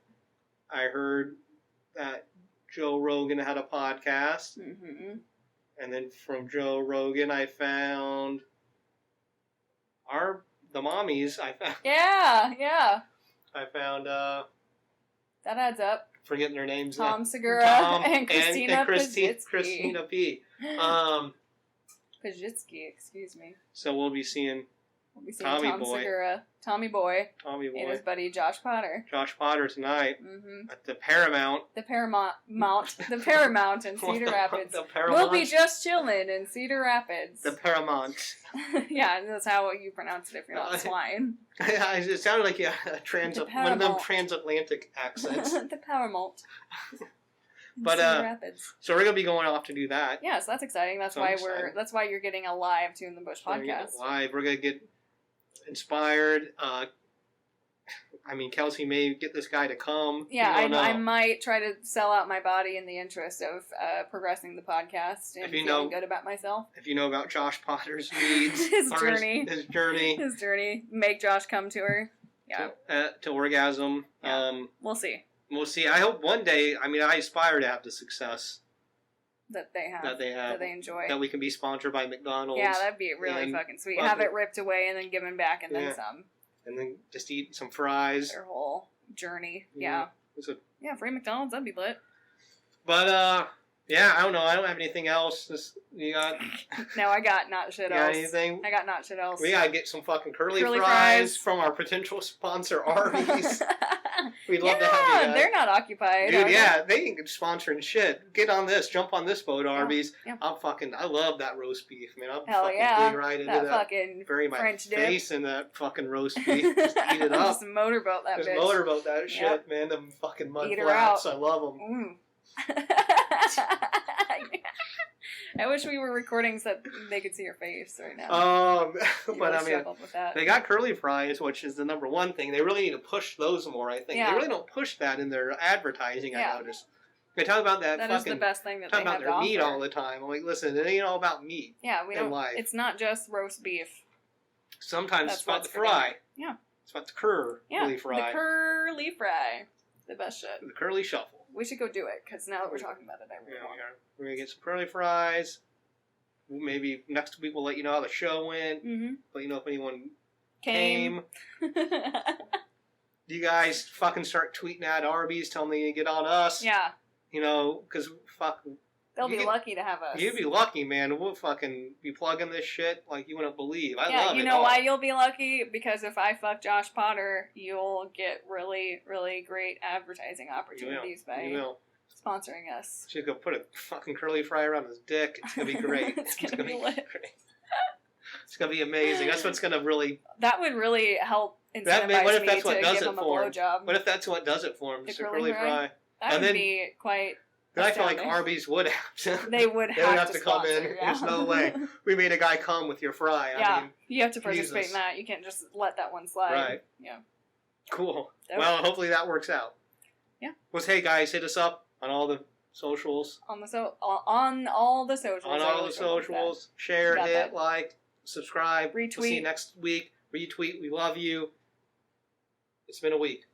I heard that Joe Rogan had a podcast, Mm-hmm. and then from Joe Rogan, I found the mommies. Yeah. I found That adds up. forgetting their names. Tom Segura Tom and Christina Pazitsky. Christina P. Pazitsky, excuse me. So we'll be seeing We'll be seeing Tommy Tom Boy. Segura, Tommy Boy, Tommy and Boy, his buddy Josh Potter. Josh Potter tonight Mm-hmm. at the Paramount. The Paramount in Cedar Rapids. The Paramount. We'll be just chilling in Cedar Rapids. The Paramount. Yeah, that's how you pronounce it if you're not swine. It sounded like one of them Paramount. transatlantic accents. The Paramount. in But, Cedar Rapids. So we're gonna be going off to do that. Yeah, so that's exciting. That's So why excited. that's why you're getting a live Two in the Bush So we're gonna podcast. get live. We're gonna get inspired. Kelsey may get this guy to come. Yeah, We don't I know. might try to sell out my body in the interest of progressing the podcast and If you feeling know- good about myself. If you know about Josh Potter's needs, His or journey. his journey His journey. Make Josh come to her. Yeah, to orgasm. Yeah. We'll see We'll see. I hope one day. I aspire to have the success that they have. that they have. That they enjoy. That we can be sponsored by McDonald's. Yeah, that'd be really and fucking sweet. fucking- Have it ripped away and then given back and Yeah. then some. and then just eat some fries. Their whole journey. Yeah. Yeah, free McDonald's, that'd be lit. But Yeah, I don't know. I don't have anything else. You got? No, I got not shit You got else. anything? I got not shit else. We gotta get some fucking curly Curly fries fries. from our potential sponsor, Arby's. We'd love to have you guys. They're not occupied. Dude, yeah, they ain't sponsoring shit. Get on this. Jump on this boat, Arby's. Yeah. I love that roast beef, man. I'm Hell fucking yeah. dig right into That that. fucking Bury my French dip. face in that fucking roast beef. Just eat it up. Just motorboat that Just bitch. motorboat that shit, Yep. man. Them fucking mud Eat her flaps. out. I love them. I wish we were recording so that they could see your face right now. But You really I mean, struggled with that. they got curly fries, which is the number one thing. They really need to push those more, I think. Yeah. They really don't push that in their advertising, Yeah. I noticed. They talk about that, That fucking... is the best thing that talk they about have to their meat offer. all the time. I'm like, listen, it ain't all about meat. Yeah, we in don't. life. It's not just roast beef. Sometimes That's it's about what's the for them. fry. Yeah. It's about the curly fry. The curly fry. The best shit. The curly shuffle. We should go do it, because now that we're talking about it, I really Yeah, want we're going to get some curly fries. Maybe next week we'll let you know how the show went. Mm-hmm. Let you know if anyone Came. You guys fucking start tweeting at Arby's, telling them to get on us. Yeah. You know, because fuck... They'll be lucky to have us. You'd be lucky, man. We'll fucking be plugging this shit like you wouldn't believe. I love it. You know all. why you'll be lucky? Because if I fuck Josh Potter, you'll get really, really great advertising opportunities by sponsoring us. She's gonna put a fucking curly fry around his dick. It's gonna be great. It's gonna be lit. great. It's gonna be amazing. That's what's gonna really... That would really help What incentivize if me that's what to does give it him a for him? blowjob. What if that's what does it for him? The Just a curly curly fry? That And would then- be quite... Then I feel like astounding. Arby's would have to. They would have to come in. sponsor, yeah. There's no way. We made a guy come with your fry. Yeah, I mean, you have to participate Jesus. in that. You can't just let that one slide. Right. Yeah. cool. That Well, hopefully that works out. Yeah. Well, hey guys, hit us up on all the socials. On all the socials. On all the socials. Share, Got hit, that. like, subscribe. Retweet. We'll see you next week. Retweet. We love you. It's been a week.